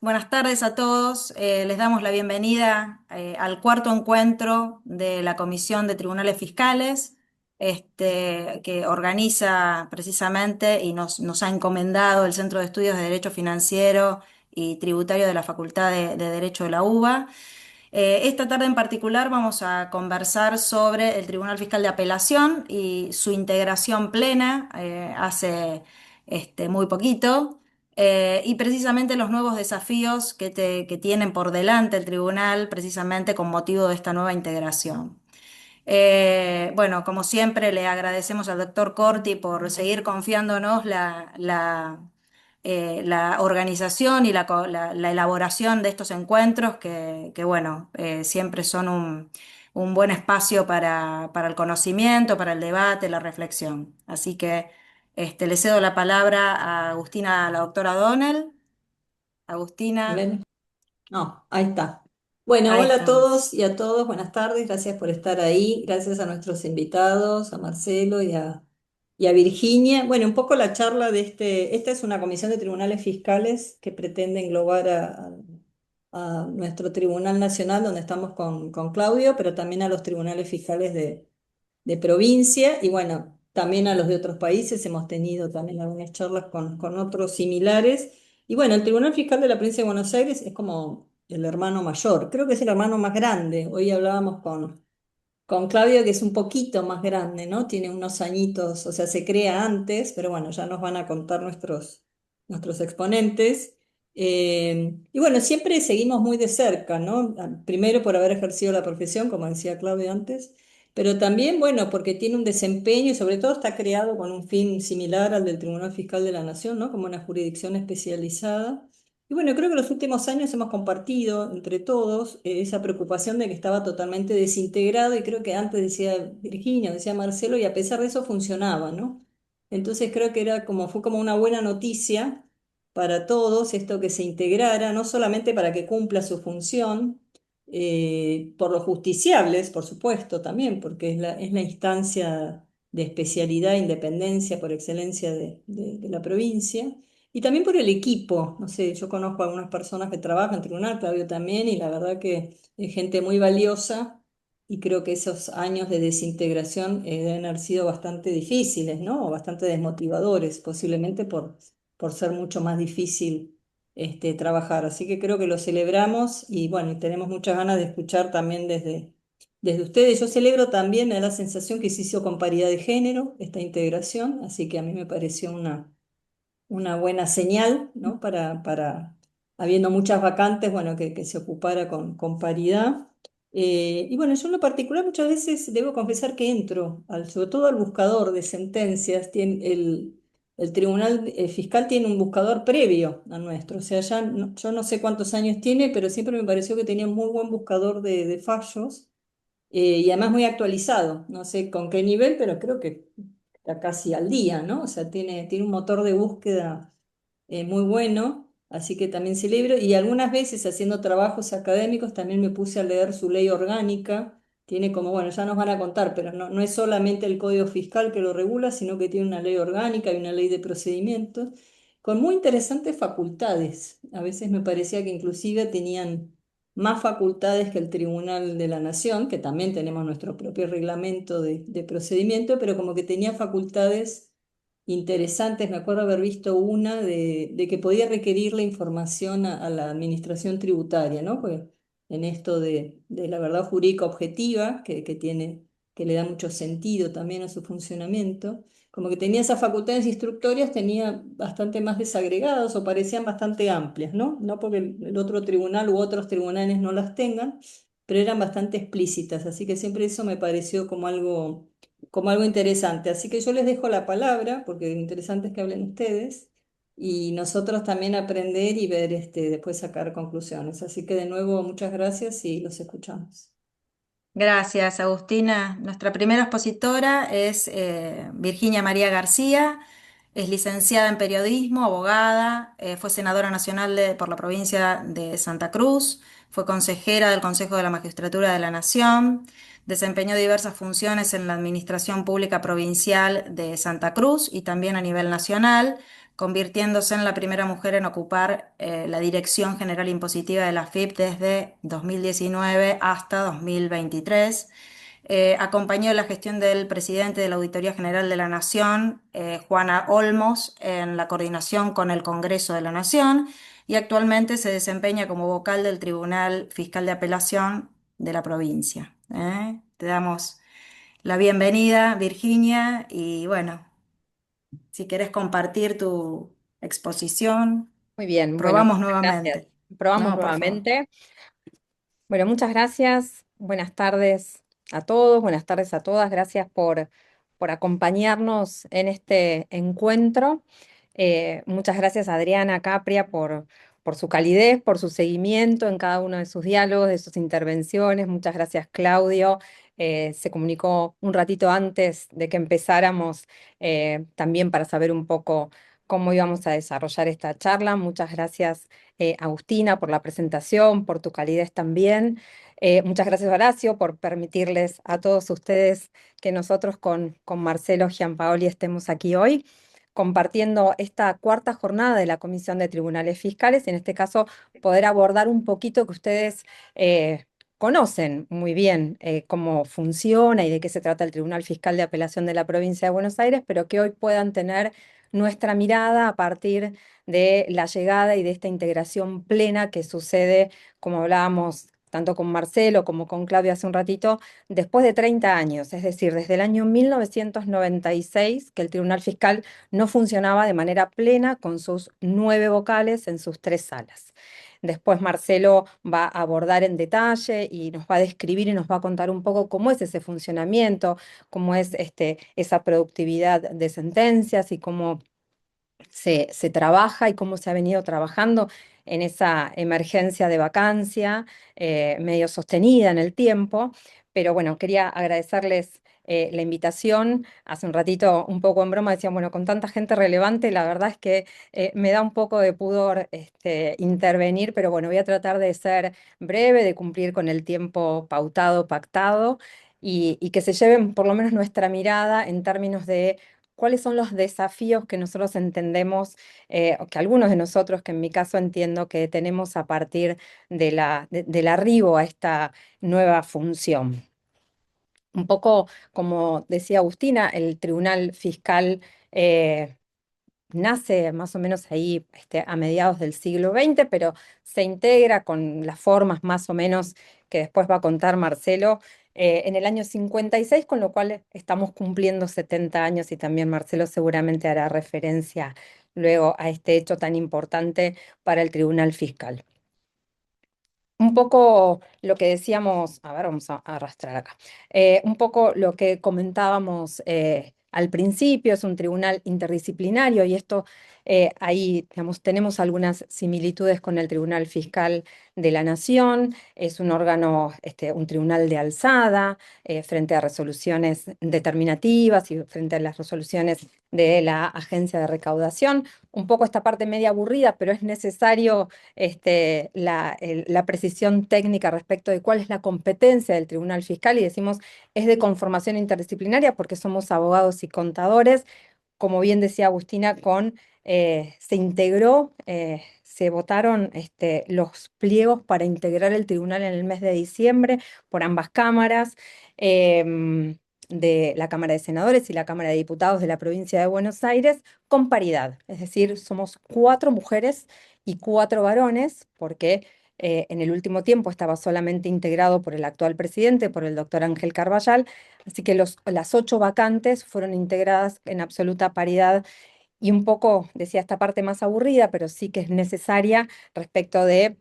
Buenas tardes a todos. Les damos la bienvenida al cuarto encuentro de la Comisión de Tribunales Fiscales, que organiza precisamente y nos ha encomendado el Centro de Estudios de Derecho Financiero y Tributario de la Facultad de Derecho de la UBA. Esta tarde en particular vamos a conversar sobre el Tribunal Fiscal de Apelación y su integración plena hace muy poquito, y precisamente los nuevos desafíos que tienen por delante el tribunal precisamente con motivo de esta nueva integración. Bueno, como siempre, le agradecemos al doctor Corti por seguir confiándonos la organización y la elaboración de estos encuentros, bueno, siempre son un buen espacio para el conocimiento, para el debate, la reflexión. Así que le cedo la palabra a Agustina, a la doctora Donnell. Agustina, Ven. No, ahí está. Bueno, ahí hola a estamos. todos y a todos, buenas tardes, gracias por estar ahí, gracias a nuestros invitados, a Marcelo y a Virginia. Bueno, un poco la charla esta es una comisión de tribunales fiscales que pretende englobar a nuestro Tribunal Nacional, donde estamos con Claudio, pero también a los tribunales fiscales de provincia y bueno, también a los de otros países. Hemos tenido también algunas charlas con otros similares. Y bueno, el Tribunal Fiscal de la Provincia de Buenos Aires es como el hermano mayor, creo que es el hermano más grande. Hoy hablábamos con Claudio, que es un poquito más grande, ¿no? Tiene unos añitos, o sea, se crea antes, pero bueno, ya nos van a contar nuestros exponentes. Y bueno, siempre seguimos muy de cerca, ¿no? Primero por haber ejercido la profesión, como decía Claudio antes, pero también, bueno, porque tiene un desempeño y sobre todo está creado con un fin similar al del Tribunal Fiscal de la Nación, ¿no? Como una jurisdicción especializada. Y bueno, creo que en los últimos años hemos compartido entre todos esa preocupación de que estaba totalmente desintegrado, y creo que antes decía Virginia, decía Marcelo, y a pesar de eso funcionaba, ¿no? Entonces creo que fue como una buena noticia para todos esto que se integrara, no solamente para que cumpla su función, por los justiciables, por supuesto, también, porque es la instancia de especialidad e independencia por excelencia de la provincia. Y también por el equipo. No sé, yo conozco a algunas personas que trabajan en tribunal, Claudio también, y la verdad que es gente muy valiosa, y creo que esos años de desintegración deben haber sido bastante difíciles, ¿no? O bastante desmotivadores, posiblemente por ser mucho más difícil trabajar. Así que creo que lo celebramos y bueno, y tenemos muchas ganas de escuchar también desde ustedes. Yo celebro también la sensación que se hizo con paridad de género, esta integración, así que a mí me pareció una buena señal, ¿no? Habiendo muchas vacantes, bueno, que se ocupara con paridad. Y bueno, yo en lo particular muchas veces debo confesar que entro, sobre todo al buscador de sentencias. El Tribunal Fiscal tiene un buscador previo al nuestro, o sea, yo no sé cuántos años tiene, pero siempre me pareció que tenía un muy buen buscador de fallos, y además muy actualizado. No sé con qué nivel, pero creo que está casi al día, ¿no? O sea, tiene un motor de búsqueda muy bueno, así que también celebro. Y algunas veces haciendo trabajos académicos también me puse a leer su ley orgánica. Tiene como, bueno, ya nos van a contar, pero no es solamente el Código Fiscal que lo regula, sino que tiene una ley orgánica y una ley de procedimientos con muy interesantes facultades. A veces me parecía que inclusive tenían más facultades que el Tribunal de la Nación, que también tenemos nuestro propio reglamento de procedimiento, pero como que tenía facultades interesantes. Me acuerdo haber visto una de que podía requerir la información a la administración tributaria, ¿no? Porque en esto de la verdad jurídica objetiva, que le da mucho sentido también a su funcionamiento, como que tenía esas facultades instructorias, tenía bastante más desagregadas o parecían bastante amplias, ¿no? No porque el otro tribunal u otros tribunales no las tengan, pero eran bastante explícitas, así que siempre eso me pareció como algo interesante. Así que yo les dejo la palabra, porque lo interesante es que hablen ustedes, y nosotros también aprender y ver, después sacar conclusiones. Así que de nuevo, muchas gracias y los escuchamos. Gracias, Agustina. Nuestra primera expositora es Virginia María García, es licenciada en periodismo, abogada, fue senadora nacional por la provincia de Santa Cruz, fue consejera del Consejo de la Magistratura de la Nación, desempeñó diversas funciones en la Administración Pública Provincial de Santa Cruz y también a nivel nacional, convirtiéndose en la primera mujer en ocupar la Dirección General Impositiva de la AFIP desde 2019 hasta 2023. Acompañó la gestión del presidente de la Auditoría General de la Nación, Juana Olmos, en la coordinación con el Congreso de la Nación y actualmente se desempeña como vocal del Tribunal Fiscal de Apelación de la provincia. Te damos la bienvenida, Virginia, y bueno, si querés compartir tu exposición, Muy bien, bueno, probamos muchas gracias. nuevamente. Probamos No, por favor. nuevamente. Bueno, muchas gracias. Buenas tardes a todos, buenas tardes a todas. Gracias por acompañarnos en este encuentro. Muchas gracias a Adriana Capria por su calidez, por su seguimiento en cada uno de sus diálogos, de sus intervenciones. Muchas gracias, Claudio. Se comunicó un ratito antes de que empezáramos, también para saber un poco cómo íbamos a desarrollar esta charla. Muchas gracias, Agustina, por la presentación, por tu calidez también. Muchas gracias, Horacio, por permitirles a todos ustedes que nosotros con Marcelo Giampaoli estemos aquí hoy compartiendo esta cuarta jornada de la Comisión de Tribunales Fiscales, y en este caso poder abordar un poquito que ustedes conocen muy bien cómo funciona y de qué se trata el Tribunal Fiscal de Apelación de la Provincia de Buenos Aires, pero que hoy puedan tener nuestra mirada a partir de la llegada y de esta integración plena que sucede, como hablábamos tanto con Marcelo como con Claudia hace un ratito, después de 30 años, es decir, desde el año 1996, que el Tribunal Fiscal no funcionaba de manera plena con sus 9 vocales en sus 3 salas. Después Marcelo va a abordar en detalle y nos va a describir y nos va a contar un poco cómo es ese funcionamiento, cómo es esa productividad de sentencias y cómo se trabaja y cómo se ha venido trabajando en esa emergencia de vacancia, medio sostenida en el tiempo. Pero bueno, quería agradecerles la invitación. Hace un ratito, un poco en broma, decían, bueno, con tanta gente relevante, la verdad es que me da un poco de pudor intervenir, pero bueno, voy a tratar de ser breve, de cumplir con el tiempo pautado, pactado, y que se lleven por lo menos nuestra mirada en términos de cuáles son los desafíos que nosotros entendemos, o que algunos de nosotros, que en mi caso entiendo que tenemos a partir del arribo a esta nueva función. Un poco como decía Agustina, el Tribunal Fiscal nace más o menos ahí a mediados del siglo XX, pero se integra con las formas más o menos que después va a contar Marcelo en el año 56, con lo cual estamos cumpliendo 70 años y también Marcelo seguramente hará referencia luego a este hecho tan importante para el Tribunal Fiscal. Un poco lo que decíamos, a ver, vamos a arrastrar acá. Un poco lo que comentábamos al principio, es un tribunal interdisciplinario y esto ahí, digamos, tenemos algunas similitudes con el Tribunal Fiscal de la Nación. Es un órgano, un tribunal de alzada frente a resoluciones determinativas y frente a las resoluciones de la Agencia de Recaudación. Un poco esta parte media aburrida, pero es necesario la precisión técnica respecto de cuál es la competencia del Tribunal Fiscal, y decimos es de conformación interdisciplinaria porque somos abogados y contadores. Como bien decía Agustina, se integró, se votaron los pliegos para integrar el tribunal en el mes de diciembre por ambas cámaras. De la Cámara de Senadores y la Cámara de Diputados de la provincia de Buenos Aires, con paridad, es decir, somos 4 mujeres y 4 varones, porque en el último tiempo estaba solamente integrado por el actual presidente, por el doctor Ángel Carballal, así que las 8 vacantes fueron integradas en absoluta paridad. Y un poco, decía, esta parte más aburrida, pero sí que es necesaria respecto de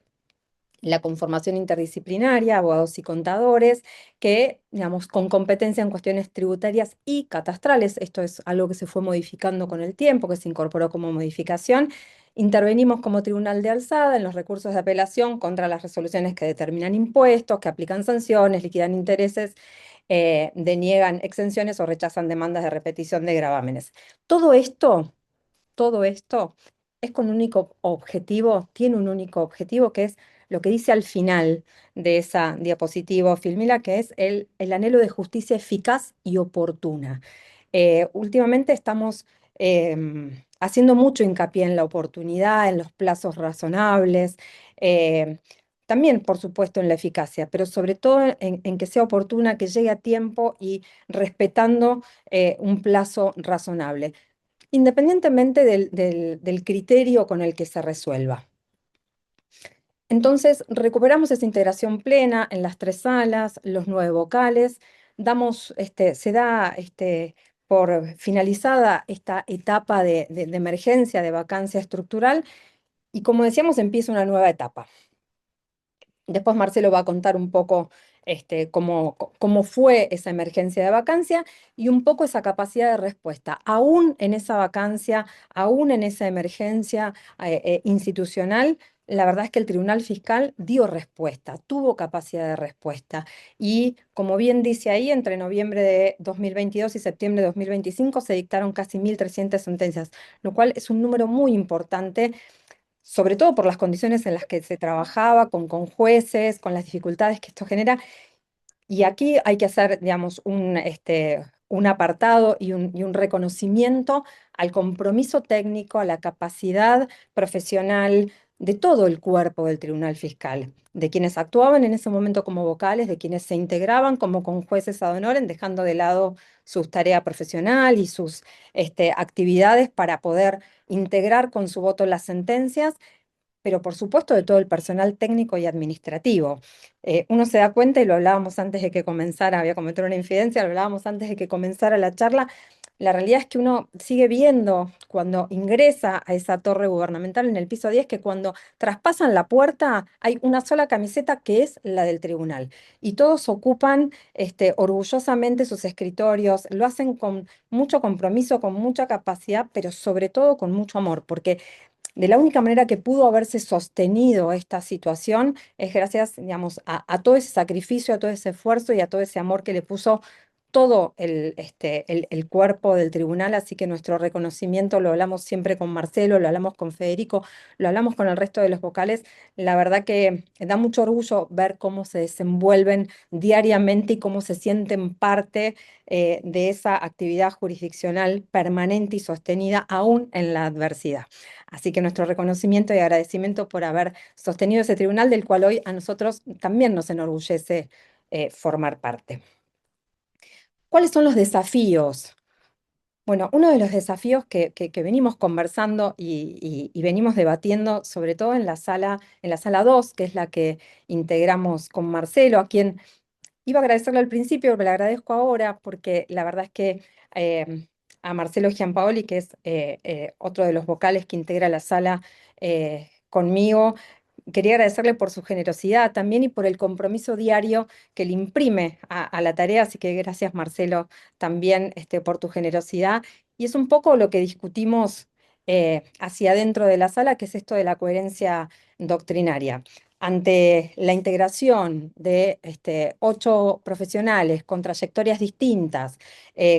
la conformación interdisciplinaria, abogados y contadores, que, digamos, con competencia en cuestiones tributarias y catastrales. Esto es algo que se fue modificando con el tiempo, que se incorporó como modificación. Intervenimos como tribunal de alzada en los recursos de apelación contra las resoluciones que determinan impuestos, que aplican sanciones, liquidan intereses, deniegan exenciones o rechazan demandas de repetición de gravámenes. Todo esto es con un único objetivo, tiene un único objetivo, que es lo que dice al final de esa diapositiva, Filmila, que es el anhelo de justicia eficaz y oportuna. Últimamente estamos haciendo mucho hincapié en la oportunidad, en los plazos razonables, eh, también, por supuesto, en la eficacia, pero sobre todo en que sea oportuna, que llegue a tiempo y respetando un plazo razonable, independientemente del criterio con el que se resuelva. Entonces, recuperamos esa integración plena en las 3 salas, los 9 vocales, se da por finalizada esta etapa de emergencia, de vacancia estructural, y como decíamos, empieza una nueva etapa. Después Marcelo va a contar un poco cómo fue esa emergencia de vacancia y un poco esa capacidad de respuesta. Aún en esa vacancia, aún en esa emergencia institucional, la verdad es que el Tribunal Fiscal dio respuesta, tuvo capacidad de respuesta. Y como bien dice ahí, entre noviembre de 2022 y septiembre de 2025 se dictaron casi 1.300 sentencias, lo cual es un número muy importante, sobre todo por las condiciones en las que se trabajaba, con jueces, con las dificultades que esto genera. Y aquí hay que hacer, digamos, un apartado y un reconocimiento al compromiso técnico, a la capacidad profesional de todo el cuerpo del Tribunal Fiscal, de quienes actuaban en ese momento como vocales, de quienes se integraban como con jueces ad honorem, dejando de lado su tarea profesional y sus actividades para poder integrar con su voto las sentencias, pero por supuesto de todo el personal técnico y administrativo. Uno se da cuenta, y lo hablábamos antes de que comenzara, había cometido una infidencia, lo hablábamos antes de que comenzara la charla, la realidad es que uno sigue viendo cuando ingresa a esa torre gubernamental en el piso 10 que cuando traspasan la puerta hay una sola camiseta que es la del tribunal. Y todos ocupan orgullosamente sus escritorios, lo hacen con mucho compromiso, con mucha capacidad, pero sobre todo con mucho amor, porque de la única manera que pudo haberse sostenido esta situación es gracias, digamos, a todo ese sacrificio, a todo ese esfuerzo y a todo ese amor que le puso todo el cuerpo del tribunal. Así que nuestro reconocimiento lo hablamos siempre con Marcelo, lo hablamos con Federico, lo hablamos con el resto de los vocales. La verdad que da mucho orgullo ver cómo se desenvuelven diariamente y cómo se sienten parte de esa actividad jurisdiccional permanente y sostenida aún en la adversidad. Así que nuestro reconocimiento y agradecimiento por haber sostenido ese tribunal del cual hoy a nosotros también nos enorgullece formar parte. ¿Cuáles son los desafíos? Bueno, uno de los desafíos que venimos conversando y venimos debatiendo, sobre todo en la sala 2, que es la que integramos con Marcelo, a quien iba a agradecerle al principio, pero le agradezco ahora, porque la verdad es que a Marcelo Giampaoli, que es otro de los vocales que integra la sala conmigo, quería agradecerle por su generosidad también y por el compromiso diario que le imprime a la tarea. Así que gracias, Marcelo, también por tu generosidad. Y es un poco lo que discutimos hacia adentro de la sala, que es esto de la coherencia doctrinaria. Ante la integración de 8 profesionales con trayectorias distintas,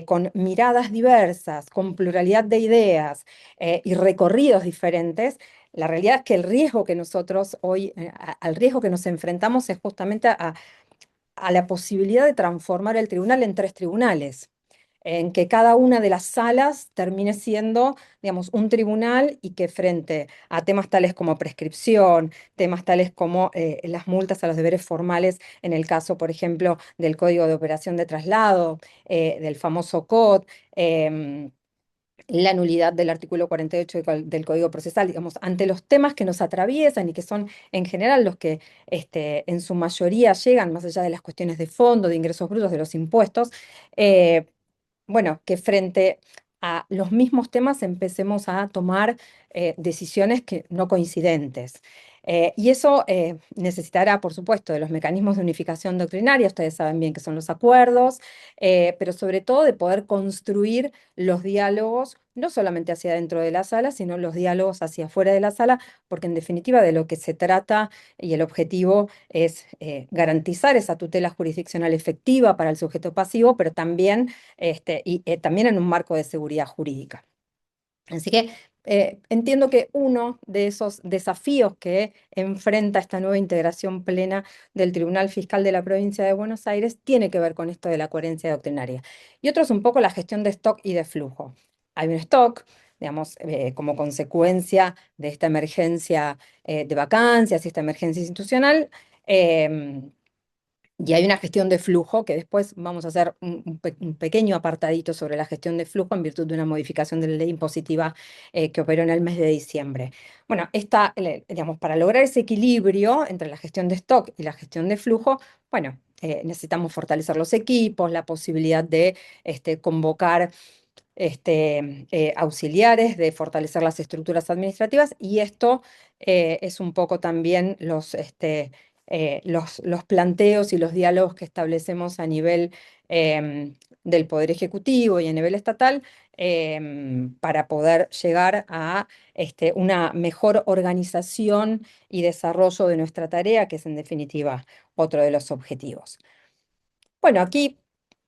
con miradas diversas, con pluralidad de ideas y recorridos diferentes, la realidad es que el riesgo que nosotros hoy, al riesgo que nos enfrentamos es justamente a la posibilidad de transformar el tribunal en 3 tribunales, en que cada una de las salas termine siendo, digamos, un tribunal y que frente a temas tales como prescripción, temas tales como las multas a los deberes formales, en el caso, por ejemplo, del Código de Operación de Traslado, del famoso COT, la nulidad del artículo 48 del Código Procesal, digamos, ante los temas que nos atraviesan y que son en general los que en su mayoría llegan, más allá de las cuestiones de fondo, de ingresos brutos, de los impuestos, eh, bueno, que frente a los mismos temas empecemos a tomar decisiones no coincidentes. Y eso necesitará, por supuesto, de los mecanismos de unificación doctrinaria. Ustedes saben bien que son los acuerdos, pero sobre todo de poder construir los diálogos, no solamente hacia dentro de la sala, sino los diálogos hacia afuera de la sala, porque en definitiva de lo que se trata y el objetivo es garantizar esa tutela jurisdiccional efectiva para el sujeto pasivo, pero también también en un marco de seguridad jurídica. Así que entiendo que uno de esos desafíos que enfrenta esta nueva integración plena del Tribunal Fiscal de la Provincia de Buenos Aires tiene que ver con esto de la coherencia doctrinaria. Y otro es un poco la gestión de stock y de flujo. Hay un stock, digamos, como consecuencia de esta emergencia de vacancias y esta emergencia institucional. em, y hay una gestión de flujo, que después vamos a hacer un pequeño apartadito sobre la gestión de flujo en virtud de una modificación de la ley impositiva que operó en el mes de diciembre. Bueno, digamos, para lograr ese equilibrio entre la gestión de stock y la gestión de flujo, bueno, necesitamos fortalecer los equipos, la posibilidad de convocar auxiliares, de fortalecer las estructuras administrativas, y esto es un poco también los planteos y los diálogos que establecemos a nivel del Poder Ejecutivo y a nivel estatal para poder llegar a una mejor organización y desarrollo de nuestra tarea, que es en definitiva otro de los objetivos. Bueno, aquí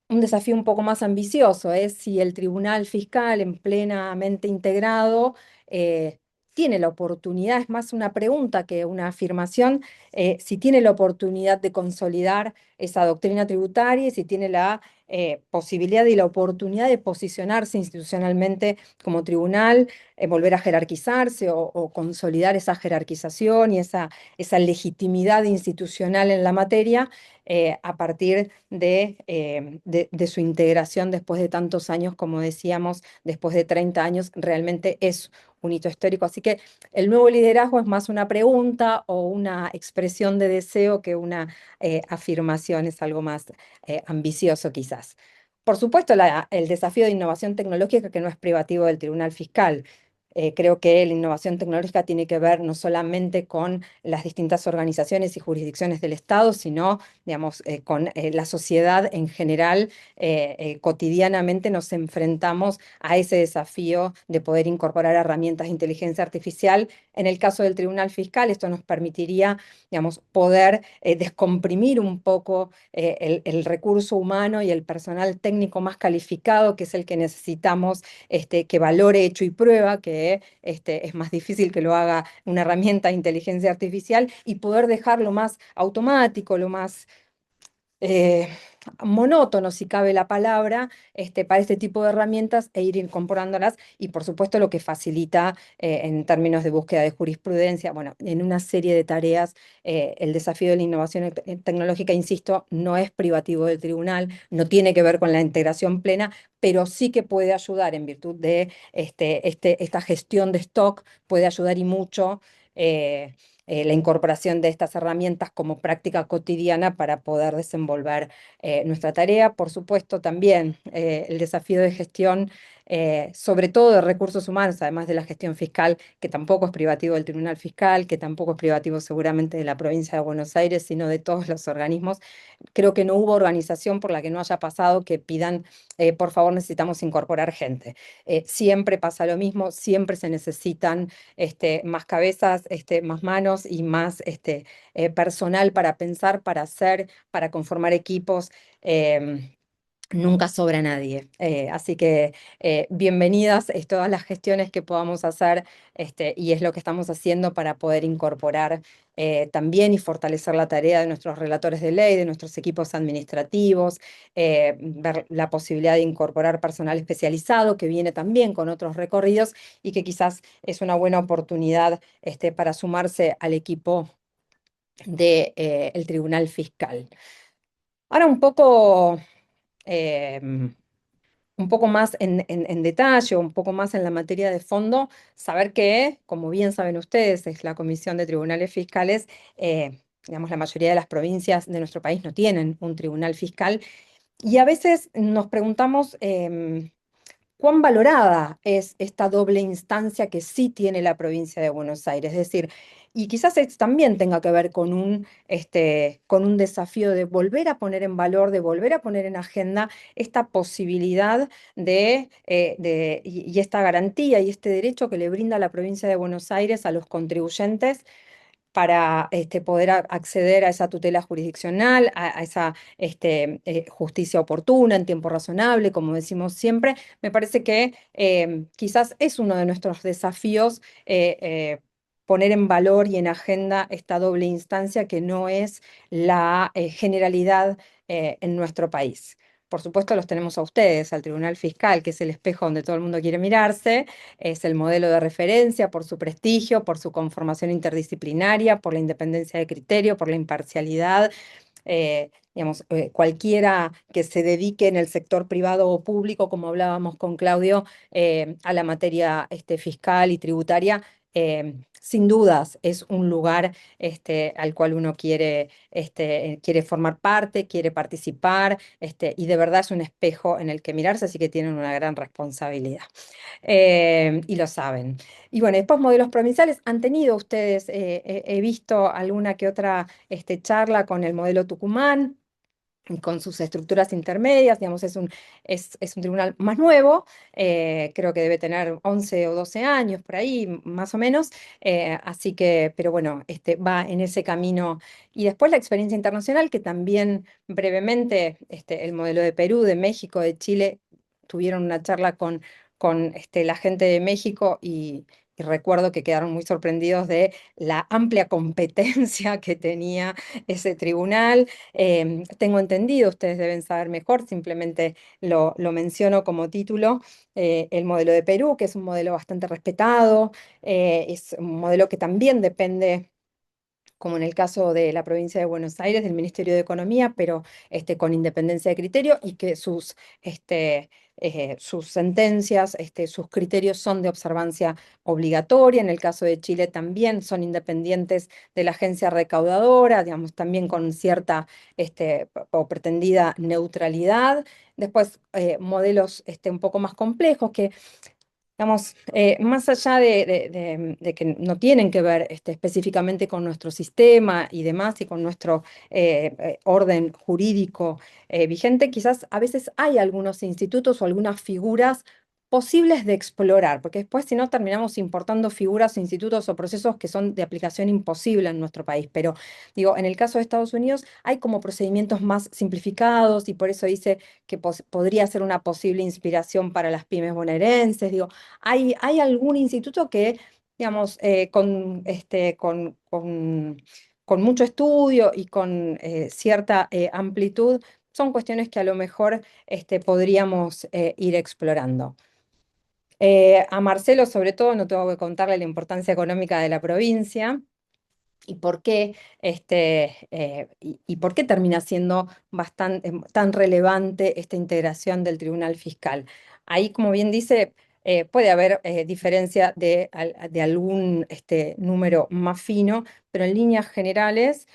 un desafío un poco más ambicioso es si el Tribunal Fiscal en plenamente integrado tiene la oportunidad, es más una pregunta que una afirmación, si tiene la oportunidad de consolidar esa doctrina tributaria y si tiene la posibilidad y la oportunidad de posicionarse institucionalmente como tribunal, volver a jerarquizarse o consolidar esa jerarquización y esa legitimidad institucional en la materia a partir de su integración después de tantos años, como decíamos, después de 30 años, realmente es un hito histórico. Así que el nuevo liderazgo es más una pregunta o una expresión de deseo que una afirmación, es algo más ambicioso quizás. Por supuesto, el desafío de innovación tecnológica que no es privativo del Tribunal Fiscal. Creo que la innovación tecnológica tiene que ver no solamente con las distintas organizaciones y jurisdicciones del Estado, sino, digamos, con la sociedad en general. Cotidianamente nos enfrentamos a ese desafío de poder incorporar herramientas de inteligencia artificial. En el caso del Tribunal Fiscal, esto nos permitiría, digamos, poder descomprimir un poco el recurso humano y el personal técnico más calificado, que es el que necesitamos que valore hecho y prueba, que es más difícil que lo haga una herramienta de inteligencia artificial, y poder dejarlo más automático, lo más eh, monótono, si cabe la palabra, para este tipo de herramientas e ir incorporándolas, y por supuesto lo que facilita en términos de búsqueda de jurisprudencia, bueno, en una serie de tareas. El desafío de la innovación tecnológica, insisto, no es privativo del tribunal, no tiene que ver con la integración plena, pero sí que puede ayudar en virtud de esta gestión de stock, puede ayudar y mucho. La incorporación de estas herramientas como práctica cotidiana para poder desenvolver nuestra tarea. Por supuesto, también el desafío de gestión, sobre todo de recursos humanos, además de la gestión fiscal, que tampoco es privativo del Tribunal Fiscal, que tampoco es privativo seguramente de la provincia de Buenos Aires, sino de todos los organismos. Creo que no hubo organización por la que no haya pasado que pidan, por favor, necesitamos incorporar gente. Siempre pasa lo mismo, siempre se necesitan más cabezas, más manos y más personal para pensar, para hacer, para conformar equipos. Nunca sobra nadie. Así que bienvenidas todas las gestiones que podamos hacer, y es lo que estamos haciendo para poder incorporar también y fortalecer la tarea de nuestros relatores de ley, de nuestros equipos administrativos, ver la posibilidad de incorporar personal especializado que viene también con otros recorridos y que quizás es una buena oportunidad para sumarse al equipo del Tribunal Fiscal. Ahora un poco más en detalle, un poco más en la materia de fondo, saber que, como bien saben ustedes, es la Comisión de Tribunales Fiscales. Digamos, la mayoría de las provincias de nuestro país no tienen un tribunal fiscal, y a veces nos preguntamos cuán valorada es esta doble instancia que sí tiene la provincia de Buenos Aires. Es decir, y quizás esto también tenga que ver con un desafío de volver a poner en valor, de volver a poner en agenda esta posibilidad y esta garantía y este derecho que le brinda la provincia de Buenos Aires a los contribuyentes para poder acceder a esa tutela jurisdiccional, a esa justicia oportuna, en tiempo razonable, como decimos siempre. Me parece que quizás es uno de nuestros desafíos, poner en valor y en agenda esta doble instancia que no es la generalidad en nuestro país. por supuesto los tenemos a ustedes, al Tribunal Fiscal, que es el espejo donde todo el mundo quiere mirarse, es el modelo de referencia por su prestigio, por su conformación interdisciplinaria, por la independencia de criterio, por la imparcialidad. Digamos, cualquiera que se dedique en el sector privado o público, como hablábamos con Claudio, a la materia fiscal y tributaria, sin dudas es un lugar al cual uno quiere formar parte, quiere participar, y de verdad es un espejo en el que mirarse, así que tienen una gran responsabilidad. Y lo saben. Y bueno, después modelos provinciales, ¿han tenido ustedes, he visto alguna que otra charla con el modelo Tucumán? Y con sus estructuras intermedias, digamos, es un tribunal más nuevo, creo que debe tener 11 o 12 años por ahí, más o menos, así que, pero bueno, va en ese camino. Y después la experiencia internacional, que también brevemente, el modelo de Perú, de México, de Chile, tuvieron una charla con la gente de México y recuerdo que quedaron muy sorprendidos de la amplia competencia que tenía ese tribunal. Tengo entendido, ustedes deben saber mejor, simplemente lo menciono como título, el modelo de Perú, que es un modelo bastante respetado, es un modelo que también depende, como en el caso de la provincia de Buenos Aires, del Ministerio de Economía, pero con independencia de criterio y que sus sentencias, sus criterios son de observancia obligatoria. En el caso de Chile también son independientes de la agencia recaudadora, digamos, también con cierta o pretendida neutralidad. Después, modelos un poco más complejos que digamos, más allá de que no tienen que ver específicamente con nuestro sistema y demás, y con nuestro orden jurídico vigente, quizás a veces hay algunos institutos o algunas figuras posibles de explorar, porque después si no terminamos importando figuras, institutos o procesos que son de aplicación imposible en nuestro país. Pero digo, en el caso de Estados Unidos hay como procedimientos más simplificados y por eso dice que podría ser una posible inspiración para las pymes bonaerenses. Digo, ¿hay algún instituto que, digamos, con mucho estudio y con cierta amplitud, son cuestiones que a lo mejor podríamos ir explorando? A Marcelo, sobre todo, no tengo que contarle la importancia económica de la provincia y por qué, y por qué termina siendo tan relevante esta integración del Tribunal Fiscal. Ahí, como bien dice, puede haber diferencia de algún número más fino, pero en líneas generales,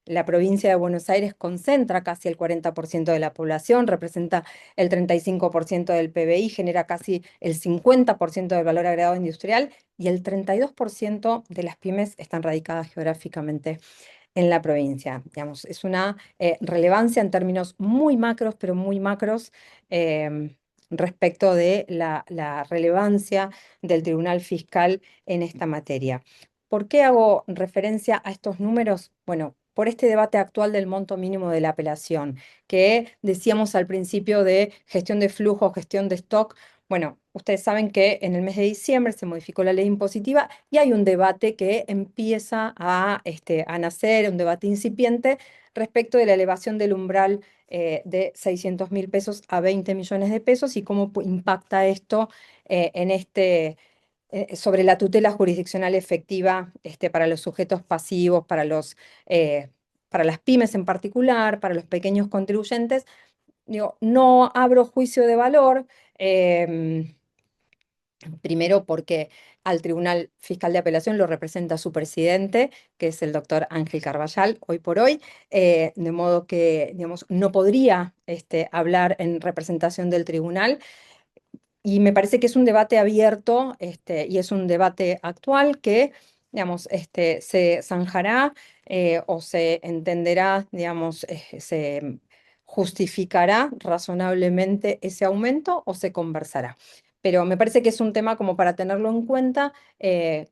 la provincia de Buenos Aires concentra casi el 40% de la población, representa el 35% del PBI, genera casi el 50% del valor agregado industrial y el 32% de las pymes están radicadas geográficamente en la provincia. Digamos, es una relevancia en términos muy macros, pero muy macros, respecto de la relevancia del Tribunal Fiscal en esta materia. ¿Por qué hago referencia a estos números? Bueno, por este debate actual del monto mínimo de la apelación, que decíamos al principio de gestión de flujo, gestión de stock. Bueno, ustedes saben que en el mes de diciembre se modificó la ley impositiva y hay un debate que empieza a nacer, un debate incipiente respecto de la elevación del umbral de 600.000 pesos a 20 millones de pesos y cómo impacta esto sobre la tutela jurisdiccional efectiva para los sujetos pasivos, para las pymes en particular, para los pequeños contribuyentes. Digo, no abro juicio de valor. Primero porque al Tribunal Fiscal de Apelación lo representa su presidente, que es el doctor Ángel Carballal, hoy por hoy, de modo que, digamos, no podría hablar en representación del tribunal. Y me parece que es un debate abierto y es un debate actual que, digamos, se zanjará o se entenderá, digamos, se justificará razonablemente ese aumento o se conversará. Pero me parece que es un tema como para tenerlo en cuenta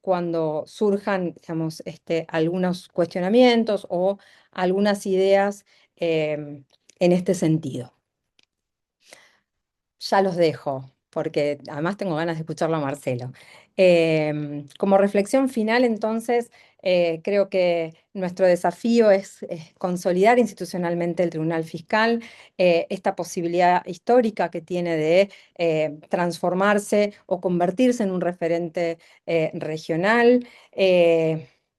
cuando surjan, digamos, algunos cuestionamientos o algunas ideas en este sentido. Ya los dejo. porque además tengo ganas de escucharlo a Marcelo. Como reflexión final, entonces, creo que nuestro desafío es consolidar institucionalmente el Tribunal Fiscal, esta posibilidad histórica que tiene de transformarse o convertirse en un referente regional.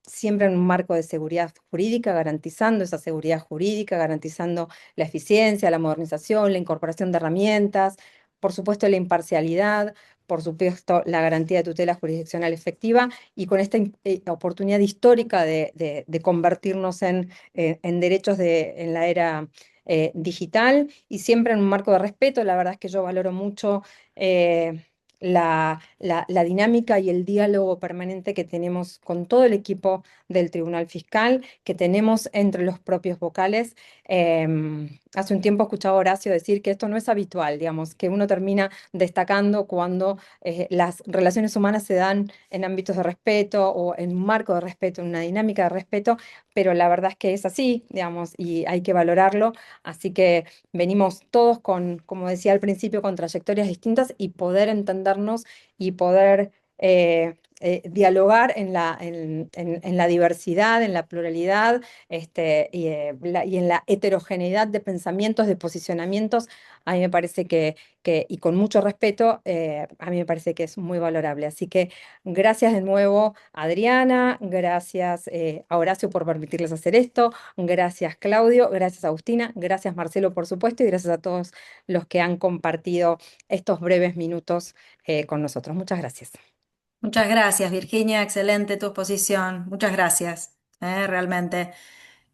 Siempre en un marco de seguridad jurídica, garantizando esa seguridad jurídica, garantizando la eficiencia, la modernización, la incorporación de herramientas, por supuesto la imparcialidad, por supuesto la garantía de tutela jurisdiccional efectiva y con esta oportunidad histórica de convertirnos en derechos en la era digital y siempre en un marco de respeto. La verdad es que yo valoro mucho la dinámica y el diálogo permanente que tenemos con todo el equipo del Tribunal Fiscal, que tenemos entre los propios vocales. Hace un tiempo escuchaba a Horacio decir que esto no es habitual, digamos, que uno termina destacando cuando las relaciones humanas se dan en ámbitos de respeto o en un marco de respeto, en una dinámica de respeto, pero la verdad es que es así, digamos, y hay que valorarlo. Así que venimos todos con, como decía al principio, con trayectorias distintas y poder entendernos y poder dialogar en la diversidad, en la pluralidad, y en la heterogeneidad de pensamientos, de posicionamientos, a mí me parece y con mucho respeto, a mí me parece que es muy valorable. Así que gracias de nuevo, Adriana, gracias a Horacio por permitirles hacer esto, gracias Claudio, gracias Agustina, gracias Marcelo por supuesto y gracias a todos los que han compartido estos breves minutos con nosotros. Muchas gracias. Muchas gracias, Virginia. Excelente tu exposición. Muchas gracias, realmente.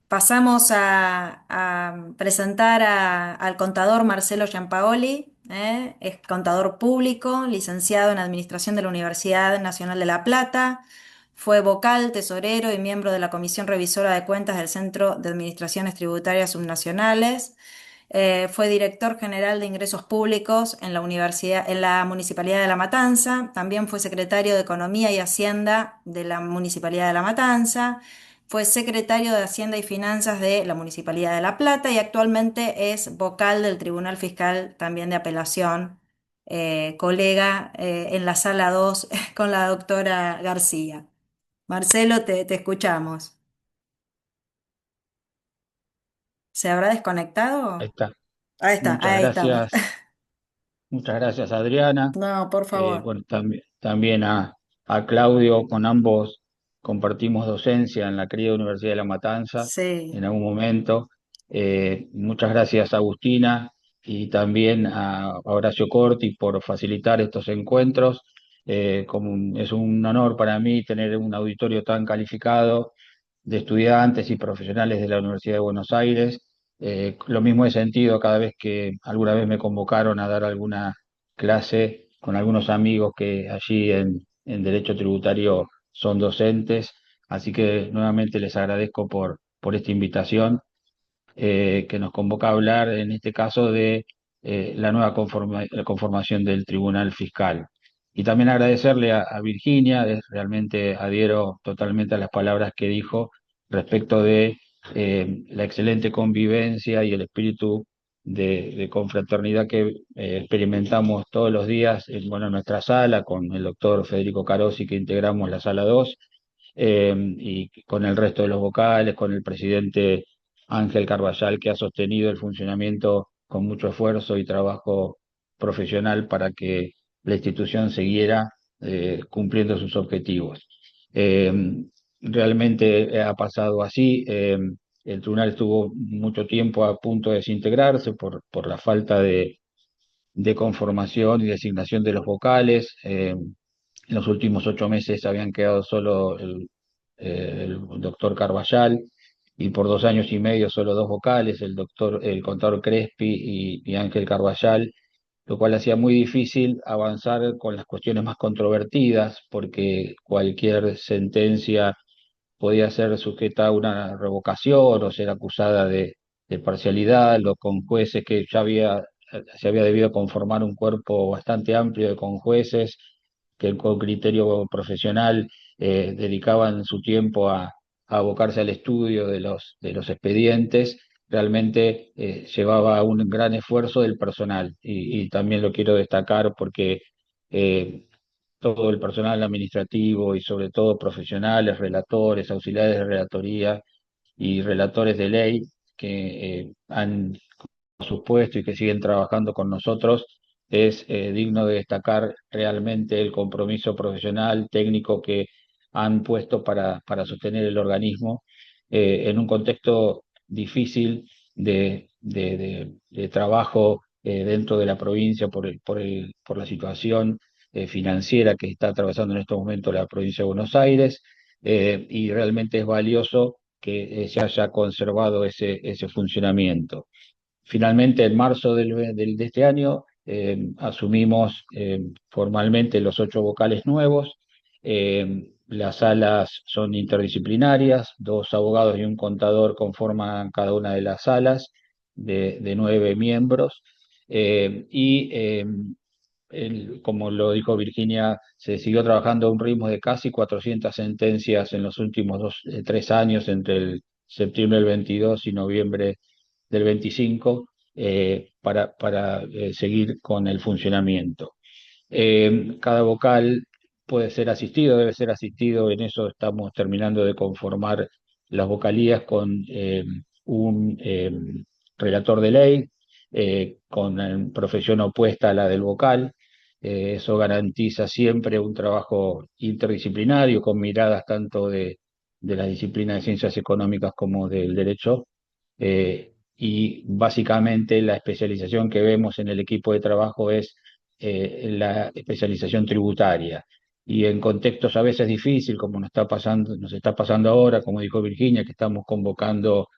Pasamos a presentar al contador Marcelo Giampaoli, es contador público, licenciado en Administración de la Universidad Nacional de La Plata, fue vocal, tesorero y miembro de la Comisión Revisora de Cuentas del Centro de Administraciones Tributarias Subnacionales. Fue director general de Ingresos Públicos en la en la Municipalidad de La Matanza. También fue secretario de Economía y Hacienda de la Municipalidad de La Matanza. Fue secretario de Hacienda y Finanzas de la Municipalidad de La Plata y actualmente es vocal del Tribunal Fiscal también de Apelación, colega en la sala 2 con la doctora García. Marcelo, te escuchamos. ¿Se habrá Ahí desconectado? está. Muchas Ahí estamos. gracias, muchas gracias Adriana. No, por favor. Bueno, también a Claudio, con ambos compartimos docencia en la querida Universidad de La Matanza en Sí. algún momento. Muchas gracias Agustina y también a Horacio Corti por facilitar estos encuentros. Es un honor para mí tener un auditorio tan calificado de estudiantes y profesionales de la Universidad de Buenos Aires. Lo mismo he sentido cada vez que alguna vez me convocaron a dar alguna clase con algunos amigos que allí en Derecho Tributario son docentes. Así que nuevamente les agradezco por esta invitación que nos convoca a hablar, en este caso, de la nueva la conformación del Tribunal Fiscal. Y también agradecerle a Virginia, realmente adhiero totalmente a las palabras que dijo respecto de la excelente convivencia y el espíritu de confraternidad que experimentamos todos los días en nuestra sala, con el doctor Federico Carosi, que integramos la sala 2 y con el resto de los vocales, con el presidente Ángel Carballal, que ha sostenido el funcionamiento con mucho esfuerzo y trabajo profesional para que la institución siguiera cumpliendo sus objetivos. Eh, Realmente ha pasado así. El tribunal estuvo mucho tiempo a punto de desintegrarse por la falta de conformación y designación de los vocales. En los últimos 8 meses habían quedado solo el doctor Carballal y por 2 años y medio solo dos vocales, el contador Crespi y Ángel Carballal, lo cual hacía muy difícil avanzar con las cuestiones más controvertidas porque cualquier sentencia podía ser sujeta a una revocación o ser acusada de parcialidad, con jueces que se había debido conformar un cuerpo bastante amplio de conjueces que con criterio profesional dedicaban su tiempo a abocarse al estudio de los expedientes. realmente llevaba un gran esfuerzo del personal y también lo quiero destacar porque eh, todo el personal administrativo y sobre todo profesionales, relatores, auxiliares de relatoría y relatores de ley que han sus puestos y que siguen trabajando con nosotros, es digno de destacar realmente el compromiso profesional, técnico que han puesto para sostener el organismo en un contexto difícil de trabajo dentro de la provincia por la situación financiera que está atravesando en estos momentos la provincia de Buenos Aires, y realmente es valioso que se haya conservado ese funcionamiento. Finalmente, en marzo de este año, asumimos formalmente los 8 vocales nuevos. Las salas son interdisciplinarias, 2 abogados y un contador conforman cada una de las salas de 9 miembros. Como lo dijo Virginia, se siguió trabajando a un ritmo de casi 400 sentencias en los últimos 3 años, entre el septiembre del 22 y noviembre del 25, para seguir con el funcionamiento. Cada vocal puede ser asistido, debe ser asistido, en eso estamos terminando de conformar las vocalías con un relator de ley, con profesión opuesta a la del vocal. Eso garantiza siempre un trabajo interdisciplinario con miradas tanto de la disciplina de ciencias económicas como del derecho. Y básicamente la especialización que vemos en el equipo de trabajo es la especialización tributaria. Y en contextos a veces difíciles, como nos está pasando ahora, como dijo Virginia, que estamos convocando